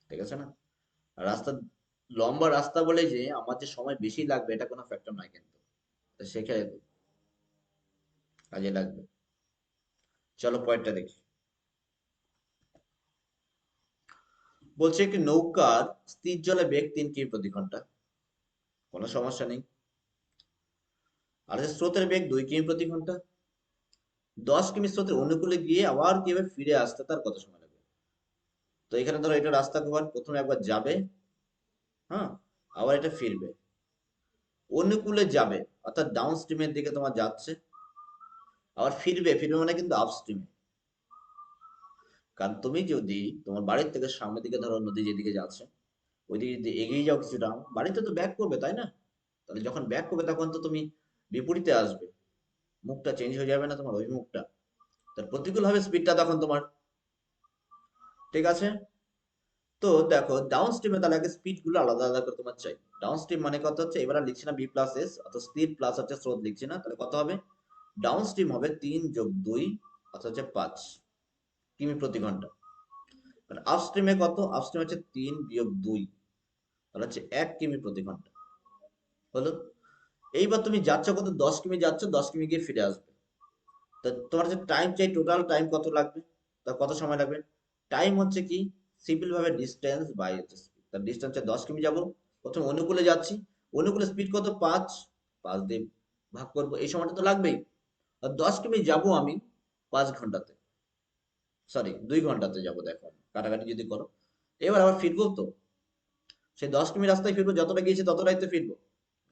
S1: ঠিক আছে না? আর রাস্তা লম্বা রাস্তা বলে যে আমার যে সময় বেশি লাগবে, এটা কোনো ফ্যাক্টর নয় কিন্তু, তো সেক্ষেত্রে কাজে লাগবে। চলো পয়েন্টটা দেখি। বলছে একটি নৌকার স্থির জলে বেগ 3 কিমি/ঘন্টা, কোনো সমস্যা নেই। আর স্রোতের বেগ 2 কিমি/ঘন্টা, 10 কিমি স্রোতের অনুকূলে গিয়ে আবার কিভাবে ফিরে আসতে তার কত সময় লাগবে? তো এখানে ধরো এটা রাস্তা ঘোয়ার, প্রথমে একবার যাবে, হ্যাঁ, আবার এটা ফিরবে, অনুকূলে যাবে, অর্থাৎ ডাউন স্ট্রিমের দিকে তোমার যাচ্ছে, আবার ফিরবে, ফিরবে মানে কিন্তু আপস্ট্রিমে। কারণ তুমি যদি তোমার বাড়ির থেকে সামনের দিকে ধরো, নদী যেদিকে যাচ্ছে ওইদিকে যদি এগিয়ে যাও কিছুটা, বাড়িতে তো ব্যাক করবে তাই না? তাহলে যখন ব্যাক করবে তখন তো তুমি বিপরীতে আসবে, মুখটা চেঞ্জ হয়ে যাবে না তোমার অভিমুখটা, তার প্রতিকূল হবে স্পিডটা তখন তোমার। ঠিক আছে, তো দেখো ডাউন স্ট্রিমে তাহলে আগে স্পিড গুলো আলাদা আলাদা করে তোমার চাই। ডাউন স্ট্রিম মানে কত হচ্ছে, এবার আর লিখছি না বি প্লাস এস, অর্থাৎ স্পিড প্লাস হচ্ছে স্রোত লিখছি না, তাহলে কত হবে? ডাউন স্ট্রিম হবে 3 + 2, অর্থাৎ হচ্ছে 5 কিমি/ঘন্টা। আপ স্ট্রিমে কত? আপ স্ট্রিম হচ্ছে 3 - 2, তাহলে হচ্ছে 1 কিমি/ঘন্টা। হলো, এইবার তুমি যাচ্ছ কত? 10 কিমি যাচ্ছ, 10 কিমি গিয়ে ফিরে আসবে। তা তোমার যে টাইম চাই, টোটাল টাইম কত লাগবে, তা কত সময় লাগবে? টাইম হচ্ছে কি, সিম্পল ভাবে ডিস্টেন্স বাই তার ডিস্টেন্স 10 কিমি যাব। প্রথম অনুকূলে যাচ্ছি, অনুকূলে স্পিড কত 5, 5 দিয়ে ভাগ করবো, এই সময়টা তো লাগবেই। আর 10 কিমি যাব আমি 5 ঘন্টাতে, সরি 2 ঘন্টাতে যাব। দেখো কাটাকাটি যদি করো, এবার আবার ফিরবো তো, সেই 10 কিমি রাস্তায় ফিরবো, যতটা গিয়েছি ততটাই তো ফিরবো,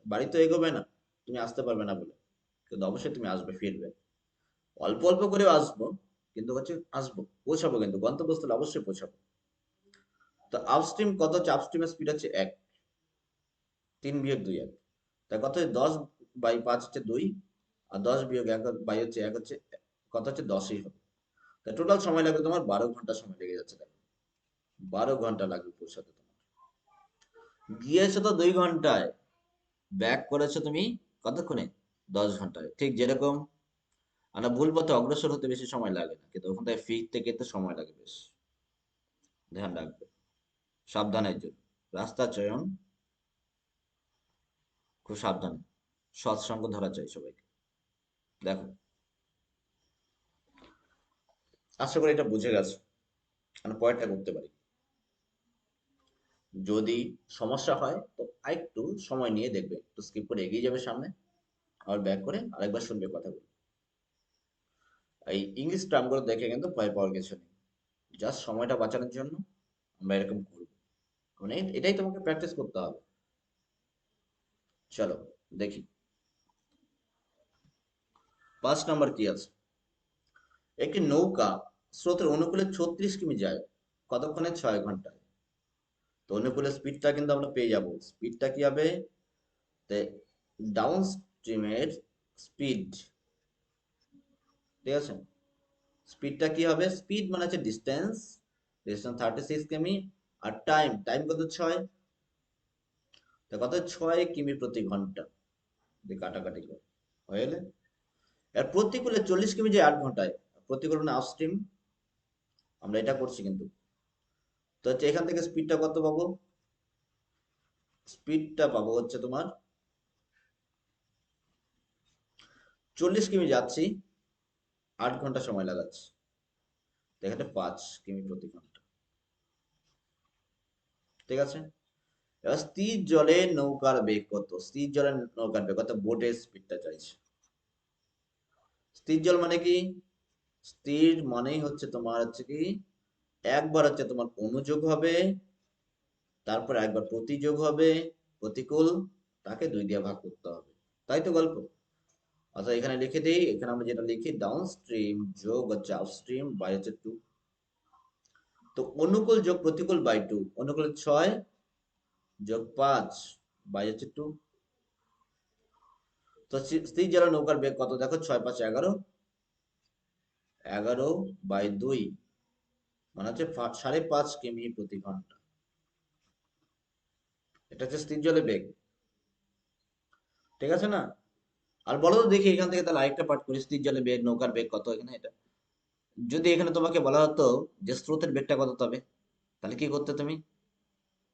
S1: বাড়ি তো এগোবে না তুমি আসতে পারবে না বলে, কিন্তু অবশ্যই তুমি আসবে, ফিরবে, অল্প অল্প করে আসবো, কিন্তু হচ্ছে আসবো, পৌঁছাবো, কিন্তু গন্তব্যস্থলে অবশ্যই পৌঁছাবো। তো আপস্ট্রিম কত হচ্ছে, আপস্ট্রিমের স্পিড হচ্ছে 1, 3 বিয়োগ 2 1, তাই কত হচ্ছে 10/5 হচ্ছে 2, আর 10 বিয়োগ 1 বাই হচ্ছে 1 হচ্ছে কত হচ্ছে 10ই হবে। তা টোটাল সময় লাগবে তোমার 12 ঘন্টা সময় লেগে যাচ্ছে, দেখো 12 ঘন্টা লাগবে পৌঁছাতে তোমার। গিয়েছো তো 2 ঘন্টায়, ব্যাক করেছো তুমি কতক্ষণে, 10 ঘন্টায়। ঠিক যেরকম আমরা ভুল পথে অগ্রসর হতে বেশি সময় লাগে না, কিন্তু ওখান থেকে ফিরতে কিন্তু সময় লাগে বেশ, ধ্যান রাখবে। সাবধানের জন্য রাস্তা চয়ন খুব সাবধানে, সৎসঙ্গ ধরা চাই সবাইকে। দেখো, আশা করি এটা বুঝে গেছো, আমরা পরেরটা করতে পারি। যদি সমস্যা হয় তো আরেকটু সময় নিয়ে দেখবে, একটু স্কিপ করে এগিয়ে যাবে সামনে, আবার ব্যাক করে আরেকবার শুনবে কথাগুলো। এই ইংলিশ টার্মগুলো দেখে কিন্তু ভয় পাওয়ার কিছু নেই, জাস্ট সময়টা বাঁচানোর জন্য আমরা এরকম করবো, মানে এটাই তোমাকে প্র্যাকটিস করতে হবে। চলো দেখি 5 নম্বর কি আছে। একটি নৌকা স্রোতের অনুকূলে 36 কিমি যায় কতক্ষণে, 6 ঘন্টায়। তো অনুকূলে স্পিডটা কিন্তু আমরা পেয়ে যাব, স্পিডটা কি হবে, ডাউন স্ট্রিমের স্পিড, ঠিক আছে, স্পিডটা কি হবে, স্পিড মানে হচ্ছে ডিস্টেন্স, ডিস্টেন্স 36 কিমি, আর টাইম, টাইম কত 6, তো কত 6 কিমি প্রতি ঘন্টা, দিয়ে কাটাকাটি করে হয়ে গেলে। আর প্রতিকূলে 40 কিমি যায় 8 ঘন্টায়, প্রতিকূল মানে আপস্ট্রিম, আমরা এটা করছি কিন্তু। তো হচ্ছে এখান থেকে স্পিডটা কত পাবো, স্পিডটা পাবো হচ্ছে তোমার 40 কিমি যাচ্ছি, 8 ঘন্টা সময় লাগাচ্ছি, তো এখানে 5 কিমি প্রতি ঘন্টা, ঠিক আছে। এবার স্থির জলে নৌকার বেগ কত, স্থির জলে নৌকার বেগ কত, বোটের স্পিডটা চাইছে। স্থির জল মানে কি, স্থির মানেই হচ্ছে তোমার হচ্ছে কি, একবার হচ্ছে তোমার অনুযোগ হবে, তারপর একবার প্রতিযোগ হবে, প্রতিকূল, তাকে 2 দিয়ে ভাগ করতে হবে, তাই তো গল্প। অর্থাৎ এখানে লিখে দিই, এখানে আমরা যেটা লিখি ডাউন স্ট্রিম যোগ হচ্ছে আপস্ট্রিম বাই হচ্ছে 2, তো অনুকূল যোগ প্রতিকূল বাই 2, অনুকূল 6 যোগ 5 বাই হচ্ছে 2। তো স্থির জলে নৌকার বেগ কত দেখো, 6 5 11, 11/2 মানে হচ্ছে 5.5 কিমি প্রতি ঘন্টা, এটা হচ্ছে স্থির জলে বেগ, ঠিক আছে না। আর বলো তো দেখি এখান থেকে তাহলে আরেকটা পাঠ করি, স্থির জলে বেগ নৌকার বেগ কত এখানে, এটা যদি এখানে তোমাকে বলা হতো যে স্রোতের বেগটা কত, তবে তাহলে কি করতে তুমি,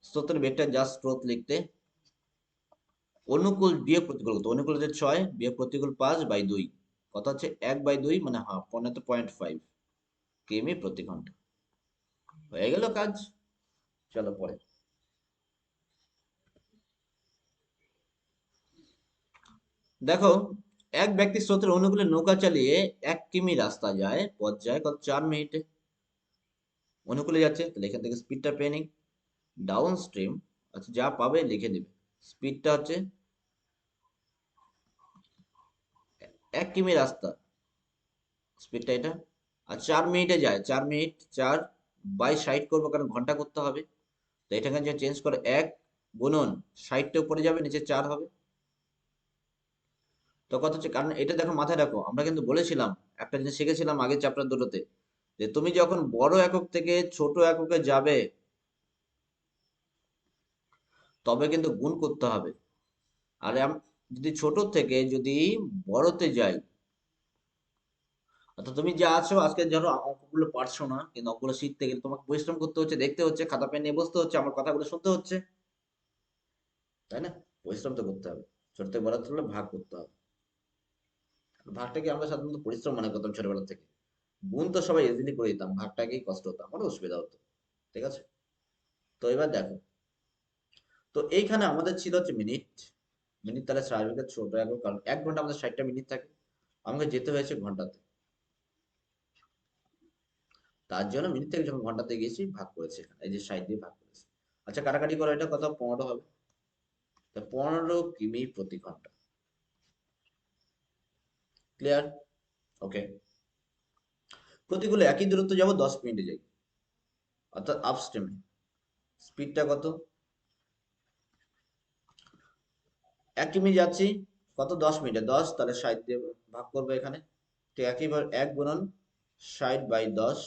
S1: স্রোতের বেগটা জাস্ট স্রোত লিখতে, অনুকূল বিয়োগ প্রতিকূল কত, অনুকূল হচ্ছে 6 বিয়োগ প্রতিকূল 5/2, কত হচ্ছে 1/2 মানে হাফ, পনেরো তো 0.5 কিমি প্রতি ঘন্টা, হয়ে গেল কাজ। চলো পরে দেখো, এক ব্যক্তি স্রোতের অনুকূলে নৌকা চালিয়ে 1 কিমি রাস্তা যায়, পথ যায় কত, 4 মিনিটে। অনুকূলে যাচ্ছে, তাহলে এখান থেকে স্পিডটা পেয়ে নিই, ডাউন স্ট্রিম, আচ্ছা যা পাবে লিখে দিবে, স্পিডটা হচ্ছে 1 কিমি রাস্তা, স্পিডটা এটা, আর 4 মিনিটে যায়, 4 মিনিট 4/60 করবো, কারণ ঘন্টা করতে হবে, তো এটাকে যে চেঞ্জ করে 1 × 60টা উপরে যাবে, নিচে 4 হবে, তো কত হচ্ছে, কারণ এটা দেখো মাথায় রাখো, আমরা কিন্তু বলেছিলাম একটা জিনিস শিখেছিলাম আগের চ্যাপ্টার দুটোতে, যে তুমি যখন বড় একক থেকে ছোট এককে যাবে, তবে কিন্তু গুণ করতে হবে। আর যদি ছোট থেকে যদি বড়তে যাই, অর্থাৎ তুমি যা আছো আজকে ধরো অঙ্কগুলো পারছো না, কিন্তু অঙ্কগুলো শিখতে গেলে তোমাকে পরিশ্রম করতে হচ্ছে, দেখতে হচ্ছে, খাতা পেন নিয়ে বসতে হচ্ছে, আমার কথাগুলো শুনতে হচ্ছে, তাই না, পরিশ্রম তো করতে হবে। ছোট থেকে বড় হলে ভাগ করতে হবে, ভাগটাকে আমরা সাধারণত পরিশ্রম মনে করতাম ছোটবেলা থেকে, গুণ তো সবাই ইজিলি করে দিতাম, ভাগটাকেই কষ্ট হতো, আমারও অসুবিধা হতো। ঠিক আছে। তো এবার দেখো, তো এইখানে আমাদের ছিল হচ্ছে মিনিট। মিনিট তাহলে স্বাভাবিক ছোট এখন, কারণ 1 ঘন্টা আমাদের 60টা মিনিট থাকে, আমাকে যেতে হয়েছে ঘন্টাতে। তার জন্য মিনিট থেকে যখন ঘন্টাতে গেছি ভাগ করেছি, এখানে এই যে 60 দিয়ে ভাগ করেছি। আচ্ছা কাটাকাটি করো, এটা কত? 15 হবে। তা 15 কিমি প্রতি ঘন্টা। ক্লিয়ার? ওকে। প্রতিগুলো একই দূরত্ব যাব, 10 মিনিটে যাই, অর্থাৎ আপস্ট্রিমে স্পিডটা কত? 1 কিমি যাচ্ছি, কত? 10 মিনিটে 10, তাহলে 60 দিয়ে ভাগ করবো এখানে। তো একইভাবে 1 গুণন 60/10,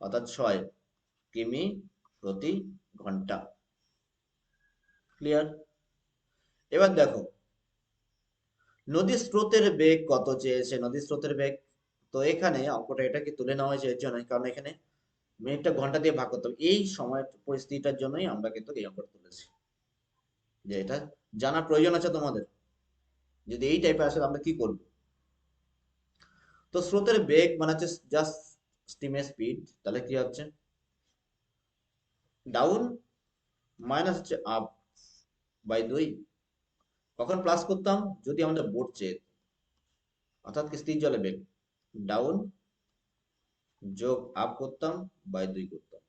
S1: অর্থাৎ 6 কিমি প্রতি ঘন্টা। ক্লিয়ার? এবার দেখো, নদীর স্রোতের বেগ কত চেয়েছে, নদীর স্রোতের বেগ। তো এখানে অঙ্কটা এটাকে তুলে নেওয়া হয়েছে এর জন্য, কারণ এখানে মিনিটটা ঘন্টা দিয়ে ভাগ করতে হবে। এই সময় পরিস্থিতিটার জন্যই আমরা কিন্তু এই অঙ্কটা তুলেছি, যে এটা জানার প্রয়োজন আছে তোমাদের, যদি এই টাইপের আসলে আমরা কি করব। তো স্রোতের বেগ মানে হচ্ছে জাস্ট স্টিমের স্পিড, তাহলে কি হচ্ছে ডাউন মাইনাস হচ্ছে আপ বাই 2। কখন প্লাস করতাম? যদি আমাদের বোট চেয়ে, অর্থাৎ কি স্থির জলে বেগ, ডাউন যোগ আপ করতাম বাই 2 করতাম।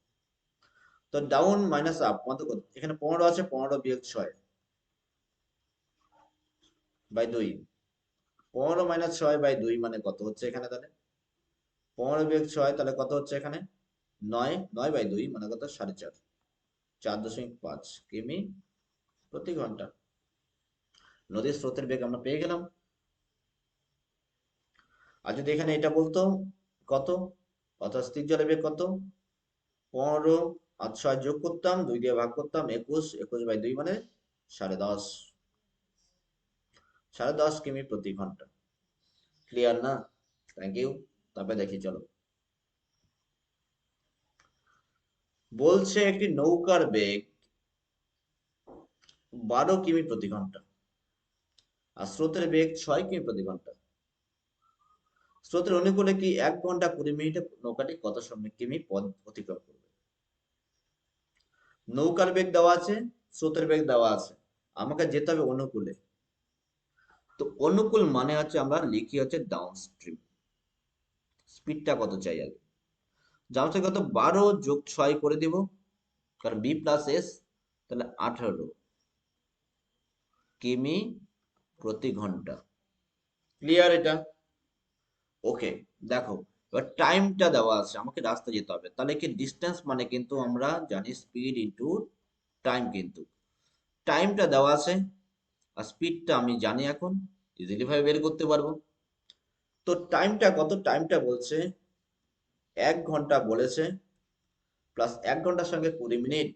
S1: তো ডাউন মাইনাস আপ কত? এখানে 15 আছে, 15 বিয়োগ 6 বাই 2। 15 মাইনাস 6 বাই 2 মানে কত হচ্ছে এখানে? তাহলে 15 বিয়োগ 6 তাহলে কত হচ্ছে এখানে? 9। 9 বাই 2 মানে কত? 4.5। 4.5 কিমি প্রতি ঘন্টা। নদীর স্রোতের বেগ আমরা পেয়ে গেলাম। আর যদি এখানে এটা বলতো কত, অর্থাৎ স্থির জলের বেগ কত? 15 আর 6 যোগ করতাম, 2 দিয়ে ভাগ করতাম, 21। 21 বাই 2 মানে 10.5। 10.5 কিমি প্রতি ঘন্টা। ক্লিয়ার না? Thank you. তারপরে দেখি চলো, বলছে একটি নৌকার বেগ 12 কিমি প্রতি ঘন্টা আর স্রোতের বেগ 6 কিমি প্রতি ঘন্টা। স্রোতের অনুকূলে কি 1 ঘন্টা 20 মিনিটে নৌকাটি কত সময় কিমি পথ অতিক্রম করবে? নৌকার বেগ দেওয়া আছে, স্রোতের বেগ দেওয়া আছে, আমাকে যেতে হবে অনুকূলে। তো অনুকূল মানে হচ্ছে আমরা লিখি হচ্ছে ডাউন স্ট্রিম। স্পিডটা কত চাই আগে? জানতে কত? 12 যোগ 6 করে দিব, কারণ বি প্লাস এস, তাহলে 18 কিমি প্রতি ঘন্টা। ক্লিয়ার এটা? ওকে। দেখো, এবার টাইমটা দেওয়া আছে, আমাকে রাস্তা যেতে হবে, তাহলে কি ডিস্টেন্স মানে কিন্তু আমরা জানি স্পিড ইনটু টাইম, কিন্তু টাইমটা দেওয়া আছে আর স্পিডটা আমি জানি, এখন ইজিলি ভাবে বের করতে পারবো। তো টাইমটা কত? টাইমটা বলছে 1 ঘন্টা বলেছে, প্লাস 1 ঘন্টার সঙ্গে 20 মিনিট।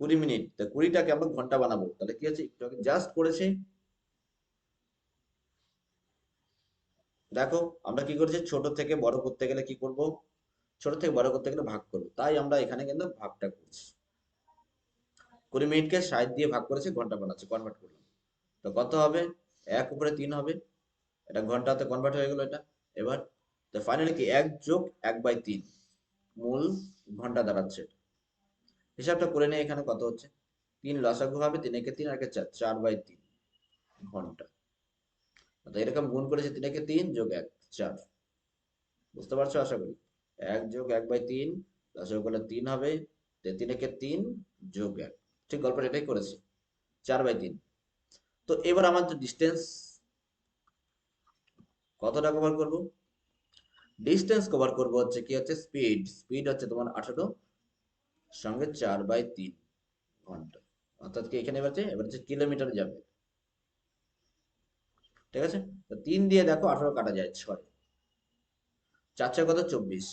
S1: 20 মিনিট, তা 20টাকে আমরা ঘন্টা বানাবো, তাহলে কি আছে, একটু আগে জাস্ট করেছি। দেখো আমরা কি করেছি, ছোট থেকে বড় করতে গেলে কি করব? ছোট থেকে বড় করতে গেলে ভাগ করবো, তাই আমরা এখানে কিন্তু ভাগটা করছি। 20 মিনিটকে 60 দিয়ে ভাগ করেছি, ঘন্টা বানাচ্ছে, কনভার্ট করলাম। তো কত হবে? 1/3 হবে। এটা ঘন্টাতে কনভার্ট হয়ে গেল এটা। এবার তো ফাইনালি কি 1+1/3 মূল ঘন্টা দাঁড়াচ্ছে। হিসাবটা করে নেই, এখানে কত হচ্ছে? 3 লসাগু হবে, 3 একে 3 আর একে 4, 4/3 ঘন্টা। তো এরকম গুণ করেছে, 3 একে 3 যোগ 1, 4। বুঝতে পারছো আশা করি? 1+1/3 লসাগু করলে 3 হবে, 3 একে 3 যোগ 1। ঠিক গল্পটা এটাই করেছি, 4/3। তো এবার আমাদের ডিস্টেন্স কতটা কভার করব? ডিস্টেন্স কভার করব হচ্ছে কি, হচ্ছে স্পিড। স্পিড হচ্ছে তোমার 18 সঙ্গে 4/3 ঘন্টা, অর্থাৎ কি এখানে এবার হচ্ছে কিলোমিটার যাবে। ঠিক আছে? তো 3 দিয়ে দেখো 18 কাটা যায় 6, 4 6 কত? 24।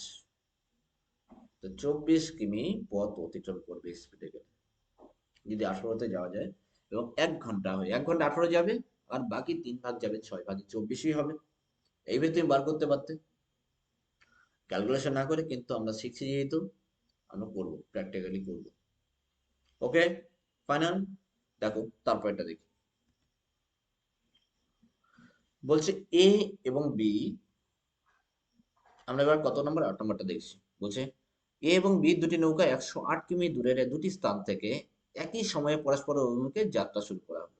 S1: তো 24 কিমি পথ অতিক্রম করবে স্পিডে গেলে, যদি 18তে যাওয়া যায়। এবং 1 ঘন্টা হয়, 1 ঘন্টা 18 যাবে, আর বাকি 3 ভাগ যাবে 6 ভাগে 24ই হবে। এইভাবে তুমি বার করতে পারতে ক্যালকুলেশন না করে, কিন্তু আমরা শিখছি যেহেতু আমরা করবো, প্র্যাকটিক্যালি করবো। ওকে, ফাইনাল। দেখো তারপর এটা দেখি, বলছে এ এবং বি। আমরা এবার কত নম্বর? 8 নম্বরটা দেখছি। বলছে এ এবং বি দুটি নৌকা 108 কিমি দূরের দুটি স্থান থেকে একই সময়ে পরস্পর অভিমুখে যাত্রা শুরু করা হলো।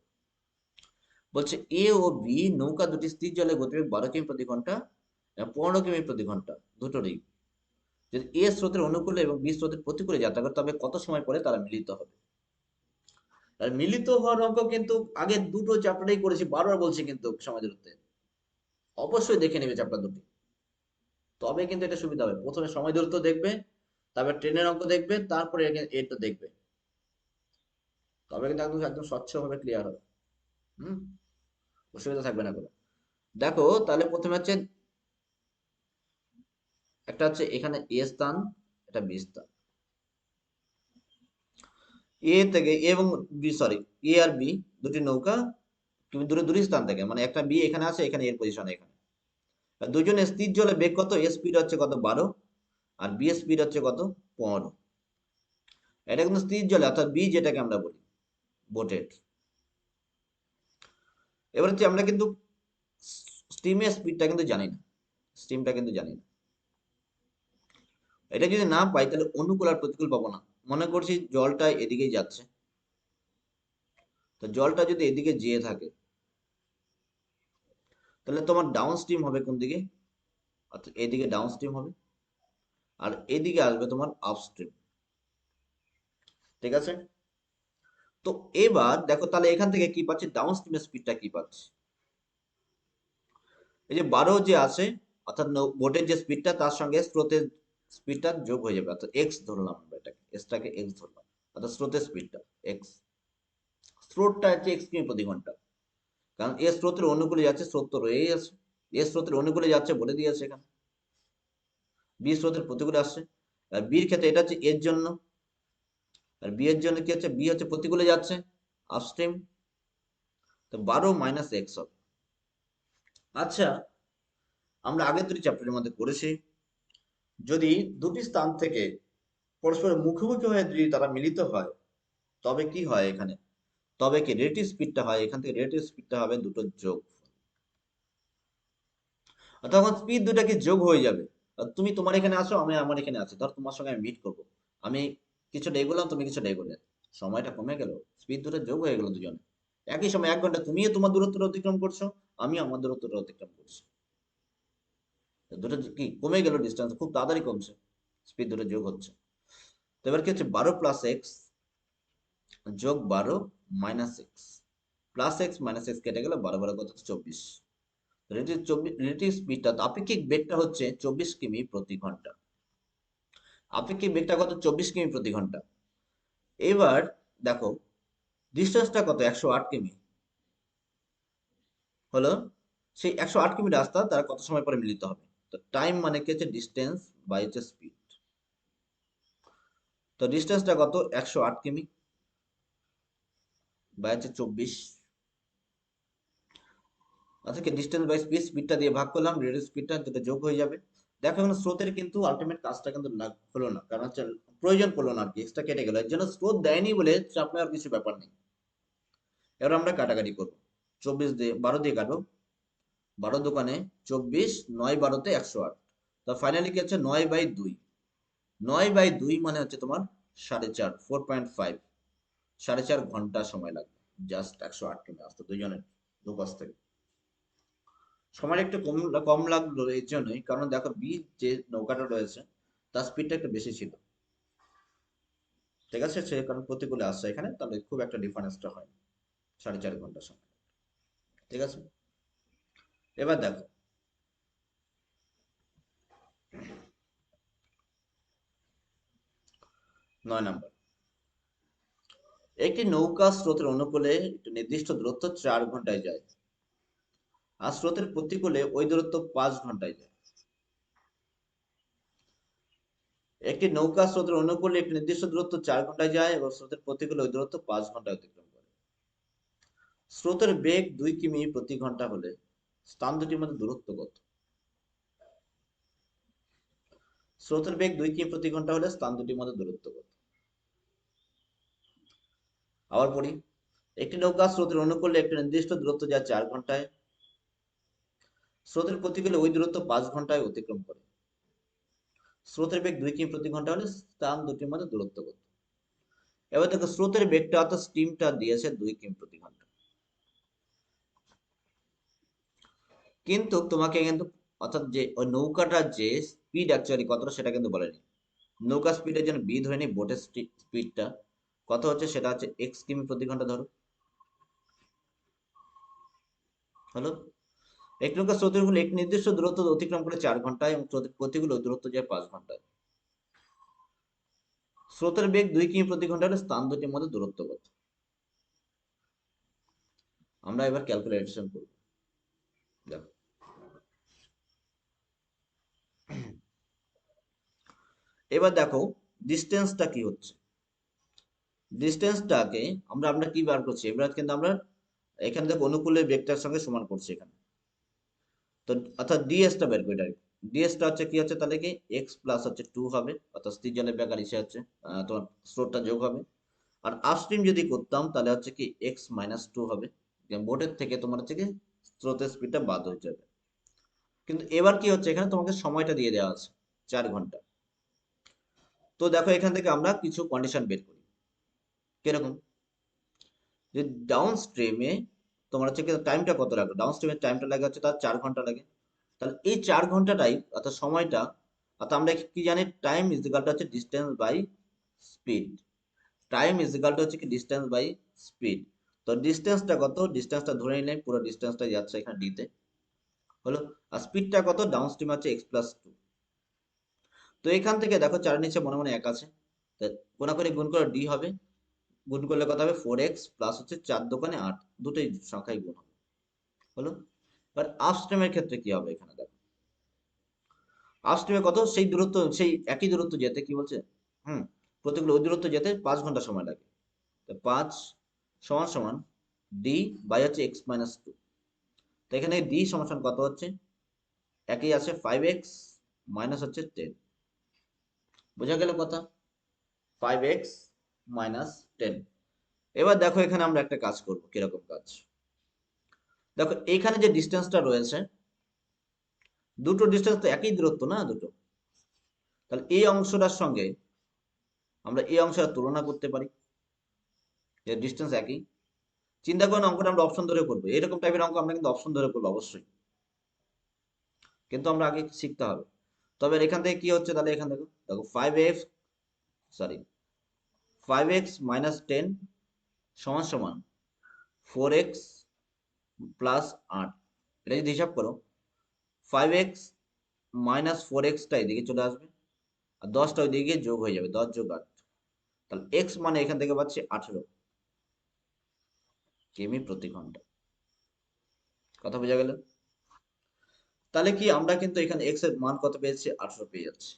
S1: বলছে এ ও বি নৌকা দুটি স্থির জলে গতিবেগ 12 কিমি প্রতি ঘন্টা এবং 15 কিমি প্রতি ঘন্টা দুটোরই। যদি এ স্রোতের অনুকূলে এবং বি স্রোতের প্রতিকূলে যাত্রা করে তবে কত সময় পরে তারা মিলিত হবে? আর মিলিত হওয়ার অঙ্ক কিন্তু আগে দুটো চ্যাপ্টারেই করেছি, বারবার বলছি কিন্তু সমাজ দূরত্বে অবশ্যই দেখে নেবে চ্যাপ্টার দুটি, তবে কিন্তু এটা সুবিধা হবে। প্রথমে সময় দূরত্ব দেখবে, তারপর ট্রেনের অঙ্ক দেখবে, তারপরে এটা দেখবে, তবে কিন্তু একদম একদম স্বচ্ছভাবে ক্লিয়ার হবে। হুম, অসুবিধা থাকবে না কোনো। দেখো তাহলে প্রথমে হচ্ছে একটা হচ্ছে এখানে এ স্থান, এটা বি স্থান। এ থেকে এ এবং বি, সরি, এ আর বি দুটি নৌকা তুমি দূরে দূরে স্থান থেকে, মানে একটা বি এখানে আছে, এখানে এর পজিশন এখানে। আর দুজনে স্থির জলে বেগ কত? এ স্পিড হচ্ছে কত? 12, আর বি স্পিড হচ্ছে কত? 15। এটা কিন্তু স্থির জলে, অর্থাৎ বি যেটাকে আমরা বলি বোটের। এবার হচ্ছে আমরা কিন্তু স্টিমের স্পিডটা কিন্তু জানি না, স্টিমটা কিন্তু জানি না। এটা যদি না পাই তাহলে অনুকূল আর প্রতিকূল পাবো না। মনে করছি জলটা এদিকেই যাচ্ছে, তো জলটা যদি এদিকে যেয়ে থাকে তাহলে তোমার ডাউন স্ট্রিম হবে কোন দিকে? অর্থাৎ এদিকে ডাউন স্ট্রিম হবে, আর এদিকে আসবে তোমার আপস্ট্রিম। ঠিক আছে? তো এবার দেখো তাহলে এখান থেকে কি পাচ্ছি, ডাউন স্ট্রিমের স্পিডটা কি পাচ্ছি? এই যে 12 যে আছে, অর্থাৎ বোটের যে স্পিডটা তার সঙ্গে স্রোতের স্পিডটা যোগ হয়ে যাবে, অর্থাৎ এক্স ধরলাম আমরা, এটাকে এক্সটাকে এক্স ধরলাম, অর্থাৎ স্রোতের স্পিডটা এক্স। স্রোতটা হচ্ছে এক্স কিমি প্রতি ঘন্টা, কারণ এ স্রোতের অনুকূলে যাচ্ছে, স্রোত তো রয়েই আছে, এ স্রোতের অনুকূলে যাচ্ছে বলে দিয়েছে এখানে, বি স্রোতের প্রতিকূলে আসছে। আর বির ক্ষেত্রে এটা হচ্ছে এর জন্য, আর বি এর জন্য কি হচ্ছে, বি হচ্ছে প্রতিকূলে যাচ্ছে আপস্ট্রিম, তো 12 মাইনাস এক্স হবে। আচ্ছা, আমরা আগের দুটি চ্যাপ্টারের মধ্যে করেছি, যদি দুটি স্থান থেকে পরস্পরের মুখোমুখি হয়ে যদি তারা মিলিত হয় তবে কি হয় এখানে, তবে কি রিলেটিভ স্পিডটা হয়, এখান থেকে রিলেটিভ স্পিডটা হবে দুটো যোগ, তখন স্পিড দুটা কি যোগ হয়ে যাবে। আর তুমি তোমার এখানে আসো, আমি আমার এখানে আছি, ধর তোমার সঙ্গে আমি মিট করবো, আমি কিছুটা এগোলাম, তুমি কিছুটা এগোলে, সময়টা কমে গেল, স্পিড দুটো যোগ হয়ে গেল দুজনে একই সময় 1 ঘন্টা, তুমিও তোমার দূরত্বটা অতিক্রম করছো, আমি আমার দূরত্বটা অতিক্রম করছি, দুটো কি কমে গেল, ডিস্টেন্স খুব তাড়াতাড়ি কমছে, স্পিড দুটো যোগ হচ্ছে। তো এবার কি হচ্ছে, 12 প্লাস এক্স যোগ 12 minus x, plus x minus x কেটে গেল, 12 12 কত? 24। রিলেটিভ স্পিডটা, আপেক্ষিক বেগটা হচ্ছে 24 কিমি প্রতি ঘন্টা। আপেক্ষিক বেগটা কত? 24 কিমি প্রতি ঘন্টা। এবার দেখো ডিস্টেন্সটা কত? 108 কিমি হলো, সেই 108 কিমি রাস্তা তারা কত সময় পরে মিলিত হবে? তো টাইম মানে কি হচ্ছে, ডিস্টেন্স বাই হচ্ছে স্পিড। তো ডিস্টেন্সটা কত? 108 কিমি বাই হচ্ছে 24। আচ্ছা, কি ডিস্টেন্স বাই স্পিড, স্পিডটা দিয়ে ভাগ করলাম, রেডিও স্পিডটা যেটা যোগ হয়ে যাবে। দেখো এখন স্রোতের কিন্তু আলটিমেট কাজটা কিন্তু হলো না, কারণ হচ্ছে প্রয়োজন পড়লো না আর কি, এক্সট্রা কেটে গেল, এর জন্য স্রোত দেয়নি বলে চাপ নেওয়ার কিছু ব্যাপার নেই। এবার আমরা কাটাকাটি করবো, 24 দিয়ে 12 দিয়ে কাটো, 12 দোকানে 24, 9 12-তে 108। তো ফাইনালি কি হচ্ছে, 9/2, 9/2 মানে হচ্ছে তোমার 4.5, 4.5, 4.5 ঘন্টা সময় লাগবে জাস্ট 108 কিমি আসতে দুজনের দুপাশ থেকে। সময় একটু কম কম লাগলো এর জন্যই, কারণ দেখো বি যে নৌকাটা রয়েছে তার স্পিডটা একটু বেশি ছিল, ঠিক আছে, সে কারণ প্রতিকূলে আসছে এখানে, তাহলে খুব একটা ডিফারেন্সটা হয় না, 4.5 ঘন্টা সময়। ঠিক আছে, এবার দেখো 9 নম্বর, একটি নৌকা স্রোতের অনুকূলে একটি নির্দিষ্ট দূরত্ব 4 ঘন্টায় যায়, আর স্রোতের প্রতিকূলে ওই দূরত্ব 5 ঘন্টায় যায়। একটি নৌকা স্রোতের অনুকূলে একটি নির্দিষ্ট দূরত্ব 4 ঘন্টায় যায় এবং স্রোতের প্রতিকূলে ওই দূরত্ব 5 ঘন্টায় অতিক্রম করে। স্রোতের বেগ 2 কিমি প্রতি ঘন্টা হলে স্থান দুটির মধ্যে দূরত্ব কত? স্রোতের বেগ 2 কিমি প্রতি ঘন্টা হলে স্থান দুটির মধ্যে দূরত্ব কত? আবার পড়ি, একটি নৌকা স্রোতের অনুকূলে একটি নির্দিষ্ট দূরত্ব যায় 4 ঘন্টায়, স্রোতের প্রতিকূলে ওই দূরত্ব 5 ঘন্টায় অতিক্রম করে। স্রোতের বেগ 2 কিমি প্রতি ঘন্টা হলে স্থান দুটির মধ্যে দূরত্ব কত? এবার দেখো স্রোতের বেগটা অর্থাৎ স্টিমটা দিয়েছে 2 কিমি প্রতি ঘন্টা, কিন্তু তোমাকে কিন্তু অর্থাৎ যে ওই নৌকাটার যে স্পিড অ্যাকচুয়ালি কতটা সেটা কিন্তু বলেনি। নৌকা স্পিডের জন্য বি ধরে নি, বোটের স্পিডটা কত হচ্ছে সেটা হচ্ছে x কিমি প্রতি ঘন্টা ধরো। হলো, এক নৌকা স্রোতের গুলো এক নির্দিষ্ট দূরত্ব অতিক্রম করে 4 ঘন্টায় এবং প্রতিগুলো দূরত্ব যায় 5 ঘন্টায়। স্রোতের বেগ 2 কিমি প্রতি ঘন্টা হলে স্থান দুটির মধ্যে দূরত্ব কত? আমরা এবার ক্যালকুলেশন করব। দেখো এবার দেখো ডিস্টেন্সটা কি হচ্ছে। ডিস্টেন্সটাকে আমরা আমরা কি বার করছি, এবার কিন্তু আমরা এখানে দেখো অনুকূলের বেগটার সঙ্গে সমান করছি এখানে। তো অর্থাৎ ডিএসটা বের করি ডাইরেক্ট। ডিএসটা হচ্ছে কি হচ্ছে তাহলে কি এক্স প্লাস হচ্ছে 2 হবে, অর্থাৎ স্থির জলের বেগ আর ইসে হচ্ছে তোমার স্রোতটা যোগ হবে। আর আপস্ট্রিম যদি করতাম তাহলে হচ্ছে কি x-2 হবে, বোটের থেকে তোমার হচ্ছে কি স্রোতের স্পিডটা বাদ হয়ে যাবে। কিন্তু এবার কি হচ্ছে এখানে তোমাকে সময়টা দিয়ে দেওয়া আছে 4 ঘন্টা। তো দেখো এখান থেকে আমরা কিছু কন্ডিশন বের করি। কিরকম, যে ডাউন স্ট্রিমে তোমার হচ্ছে কি টাইমটা কত লাগবে, ডাউন স্ট্রিমের টাইমটা লাগে হচ্ছে তার 4 ঘন্টা লাগে। তাহলে এই 4 ঘন্টাটাই অর্থাৎ সময়টা, অর্থাৎ আমরা কি জানি টাইম ইজ ইকাল টু হচ্ছে distance by speed. Time is equal to হচ্ছে কি ডিস্টেন্স বাই স্পিড। তো ডিস্টেন্সটা কত, ডিস্টেন্সটা ধরে নিলে পুরো ডিস্টেন্সটা যাচ্ছে এখানে ডিতে, হলো। আর স্পিডটা কত, ডাউন স্ট্রিম হচ্ছে x+2। তো এখান থেকে দেখো 4 নিচে মনে মনে 1 আছে, তো কোনাকুনি গুণ করে ডি হবে, গুণ করলে কত হবে 4x প্লাস হচ্ছে 4 দোকানে 8, দুটোই সংখ্যায় গুণ হবে, হলো। এবার আপস্ট্রিমের ক্ষেত্রে কি হবে এখানে দেখো, আপস্ট্রিমে কত সেই দূরত্ব, সেই একই দূরত্ব যেতে কি বলছে, হুম, প্রতিগুলো ওই দূরত্ব যেতে 5 ঘন্টা সময় লাগে। তো 5 সমান সমান ডি বাই হচ্ছে x-2। তো এখানে ডি সমান সমান কত হচ্ছে, একই আছে 5x মাইনাস হচ্ছে 10। বোঝা গেল কথা, 5x-10। এবার দেখো এখানে আমরা একটা কাজ করব, কিরকম কাজ দেখো, এখানে যে ডিস্টেন্সটা রয়েছে, দুটো ডিস্টেন্স তো একই দূরত্ব না দুটো, তাহলে এই অংশটার সঙ্গে আমরা এই অংশটা তুলনা করতে পারি, এর ডিস্টেন্স একই। চিন্তা করেন অঙ্কটা আমরা অপশন ধরে করবো, এরকম টাইপের অঙ্ক আমরা কিন্তু অপশন ধরে করবো অবশ্যই, কিন্তু আমরা আগে শিখতে হবে। তবে এখান থেকে কি হচ্ছে তাহলে, এখান থেকে দেখো 5x-10 সমান সমান 4x প্লাস 8। এটা যদি হিসাব করো 5x-4x এদিকে চলে আসবে, আর 10টা ওইদিকে গিয়ে যোগ হয়ে যাবে, 10 যোগ 8। তাহলে x মানে এখান থেকে পাচ্ছি 18 কিমি প্রতি ঘন্টা। কথা বোঝা গেল? তাহলে কি আমরা কিন্তু এখানে x এর মান কত পেয়েছি, 18 পেয়ে যাচ্ছি,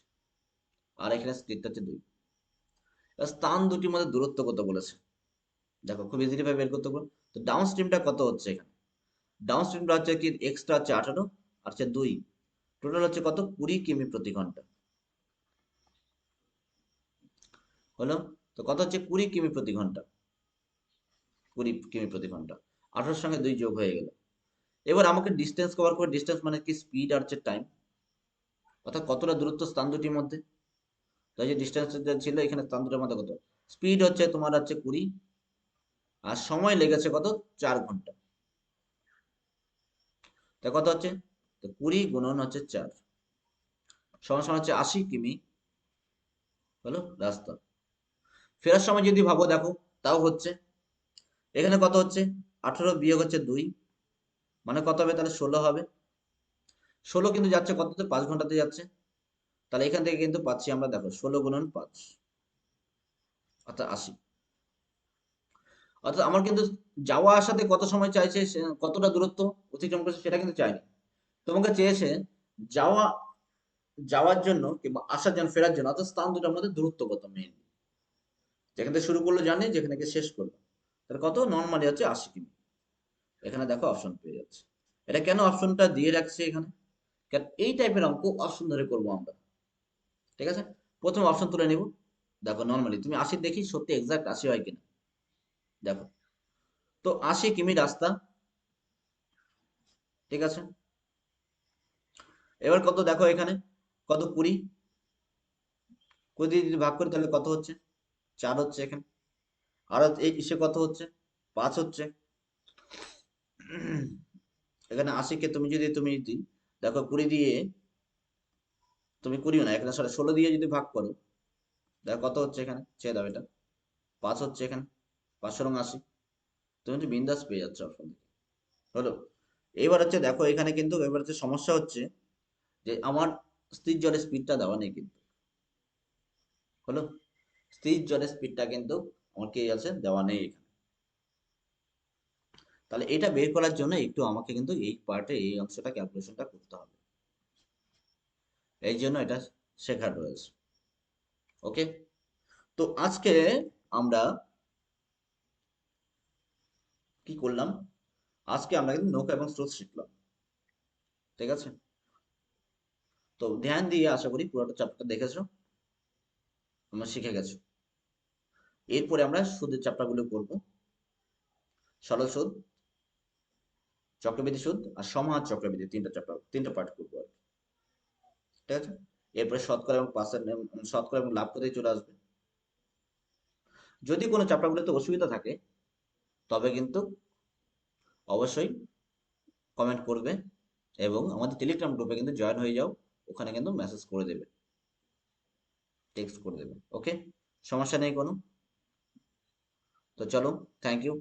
S1: আর এখানে স্পিডটা হচ্ছে 2। স্থান দুটির মধ্যে দূরত্ব কত বলেছে, দেখো খুব ইজিলি ভাবে বের করতে পারো। তো ডাউন স্ট্রিমটা কত হচ্ছে এখানে, ডাউন স্ট্রিমটা হচ্ছে কি এক্সট্রা হচ্ছে 18 আর হচ্ছে 2, টোটাল হচ্ছে কত 20 কিমি প্রতি ঘন্টা, হলো। তো কত হচ্ছে 20 কিমি প্রতি ঘন্টা, 20 কিমি প্রতি ঘন্টা, 18 সঙ্গে 2 যোগ হয়ে গেল। এবার আমাকে ডিস্টেন্স কভার করে, ডিস্টেন্স মানে কি স্পিড আর হচ্ছে টাইম, অর্থাৎ কতটা দূরত্ব স্থান দুটির মধ্যে। তাই যে ডিস্টেন্স ছিল এখানে স্থান দুটির মধ্যে কত, স্পিড হচ্ছে তোমার হচ্ছে 20, আর সময় লেগেছে কত 4 ঘন্টা। তা কত হচ্ছে, তো 20 গুণন হচ্ছে 4 সমান সমান হচ্ছে 80 কিমি, হলো রাস্তা। ফেরার সময় যদি ভাবো দেখো তাও হচ্ছে, এখানে কত হচ্ছে 18 বিয়োগ হচ্ছে 2, মানে কত হবে তাহলে 16 হবে। 16 কিন্তু যাচ্ছে কততে, 5 ঘন্টাতে যাচ্ছে। তাহলে এখান থেকে কিন্তু পাচ্ছি আমরা দেখো 16 গুণন 5 অর্থাৎ 80। অর্থাৎ আমার কিন্তু যাওয়া আসাতে কত সময় চাইছে, কতটা দূরত্ব অতিক্রম করেছে সেটা কিন্তু চাইনি, তোমাকে চেয়েছে যাওয়া, যাওয়ার জন্য কিংবা আসার জন্য, ফেরার জন্য, অর্থাৎ স্থান দুটার মধ্যে দূরত্ব কত মেইন, যেখান থেকে শুরু করলো জানি, যেখানে গিয়ে শেষ করলো, তাহলে কত নর্মালি হচ্ছে 80 কিমি। এখানে দেখো অপশন পেয়ে যাচ্ছে। এটা কেন অপশনটা দিয়ে রাখছে এখানে, কারণ এই টাইপের অঙ্ক অপশন ধরে করবো আমরা, ঠিক আছে। প্রথমে অপশন তুলে নিব, দেখো নর্মালি তুমি 80 দেখি সত্যি এক্সাক্ট 80 হয় কিনা, দেখো তো 80 কিমি রাস্তা, ঠিক আছে। এবার কত দেখো এখানে কত 20, কুড়ি দিয়ে যদি ভাগ করি তাহলে কত হচ্ছে? 4 হচ্ছে এখানে। আর এই সে কত হচ্ছে? 5 হচ্ছে। এখানে 80 কে তুমি যদি দেখো 20 দিয়ে, তুমি 20 না, এখানে 16 দিয়ে যদি ভাগ করো, দেখো কত হচ্ছে এখানে, ছেড়ে দাও এটা। 5 হচ্ছে এখানে, 5 রং 80। তুমি কিন্তু বিন্দাস পেয়ে যাচ্ছ অপশন থেকে। হলো। এবার হচ্ছে দেখো এখানে কিন্তু এবার হচ্ছে সমস্যা হচ্ছে যে আমার স্থির জলের স্পিডটা দেওয়া নেই কিন্তু। হলো। স্থির জলের স্পিডটা কিন্তু আমার কি আছে, দেওয়া নেই এখানে। তাহলে এটা বের করার জন্য একটু আমাকে কিন্তু এই পার্টে এই অংশটা ক্যালকুলেশনটা করতে হবে। এই জন্য এটা শেখার রয়েছে। ওকে। তো আজকে আমরা কি করলাম? আজকে আমরা কিন্তু নৌকা এবং স্রোত শিখলাম। ঠিক আছে। তো ধ্যান দিয়ে আশা করি পুরোটা চ্যাপ্টার দেখেছো, তোমরা শিখে গেছো। এরপরে আমরা সুদের চ্যাপ্টারগুলো করব। সরল সুদ, চক্রবৃদ্ধি সুদ আর সমাহার চক্রবৃদ্ধি, তিনটা চ্যাপ্টার, তিনটা পার্ট করবো আর কি। ঠিক আছে। এরপরে শতকরা এবং পার্সেন্ট, শতকরা এবং লাভ করতেই চলে আসবে। যদি কোনো চ্যাপ্টারগুলোতে অসুবিধা থাকে তবে কিন্তু অবশ্যই কমেন্ট করবে এবং আমাদের টেলিগ্রাম গ্রুপে কিন্তু জয়েন হয়ে যাও। ওখানে কিন্তু মেসেজ করে দেবে, টেক্সট করে দেবে। ওকে, সমস্যা নেই কোনো। তো চলো, থ্যাংক ইউ।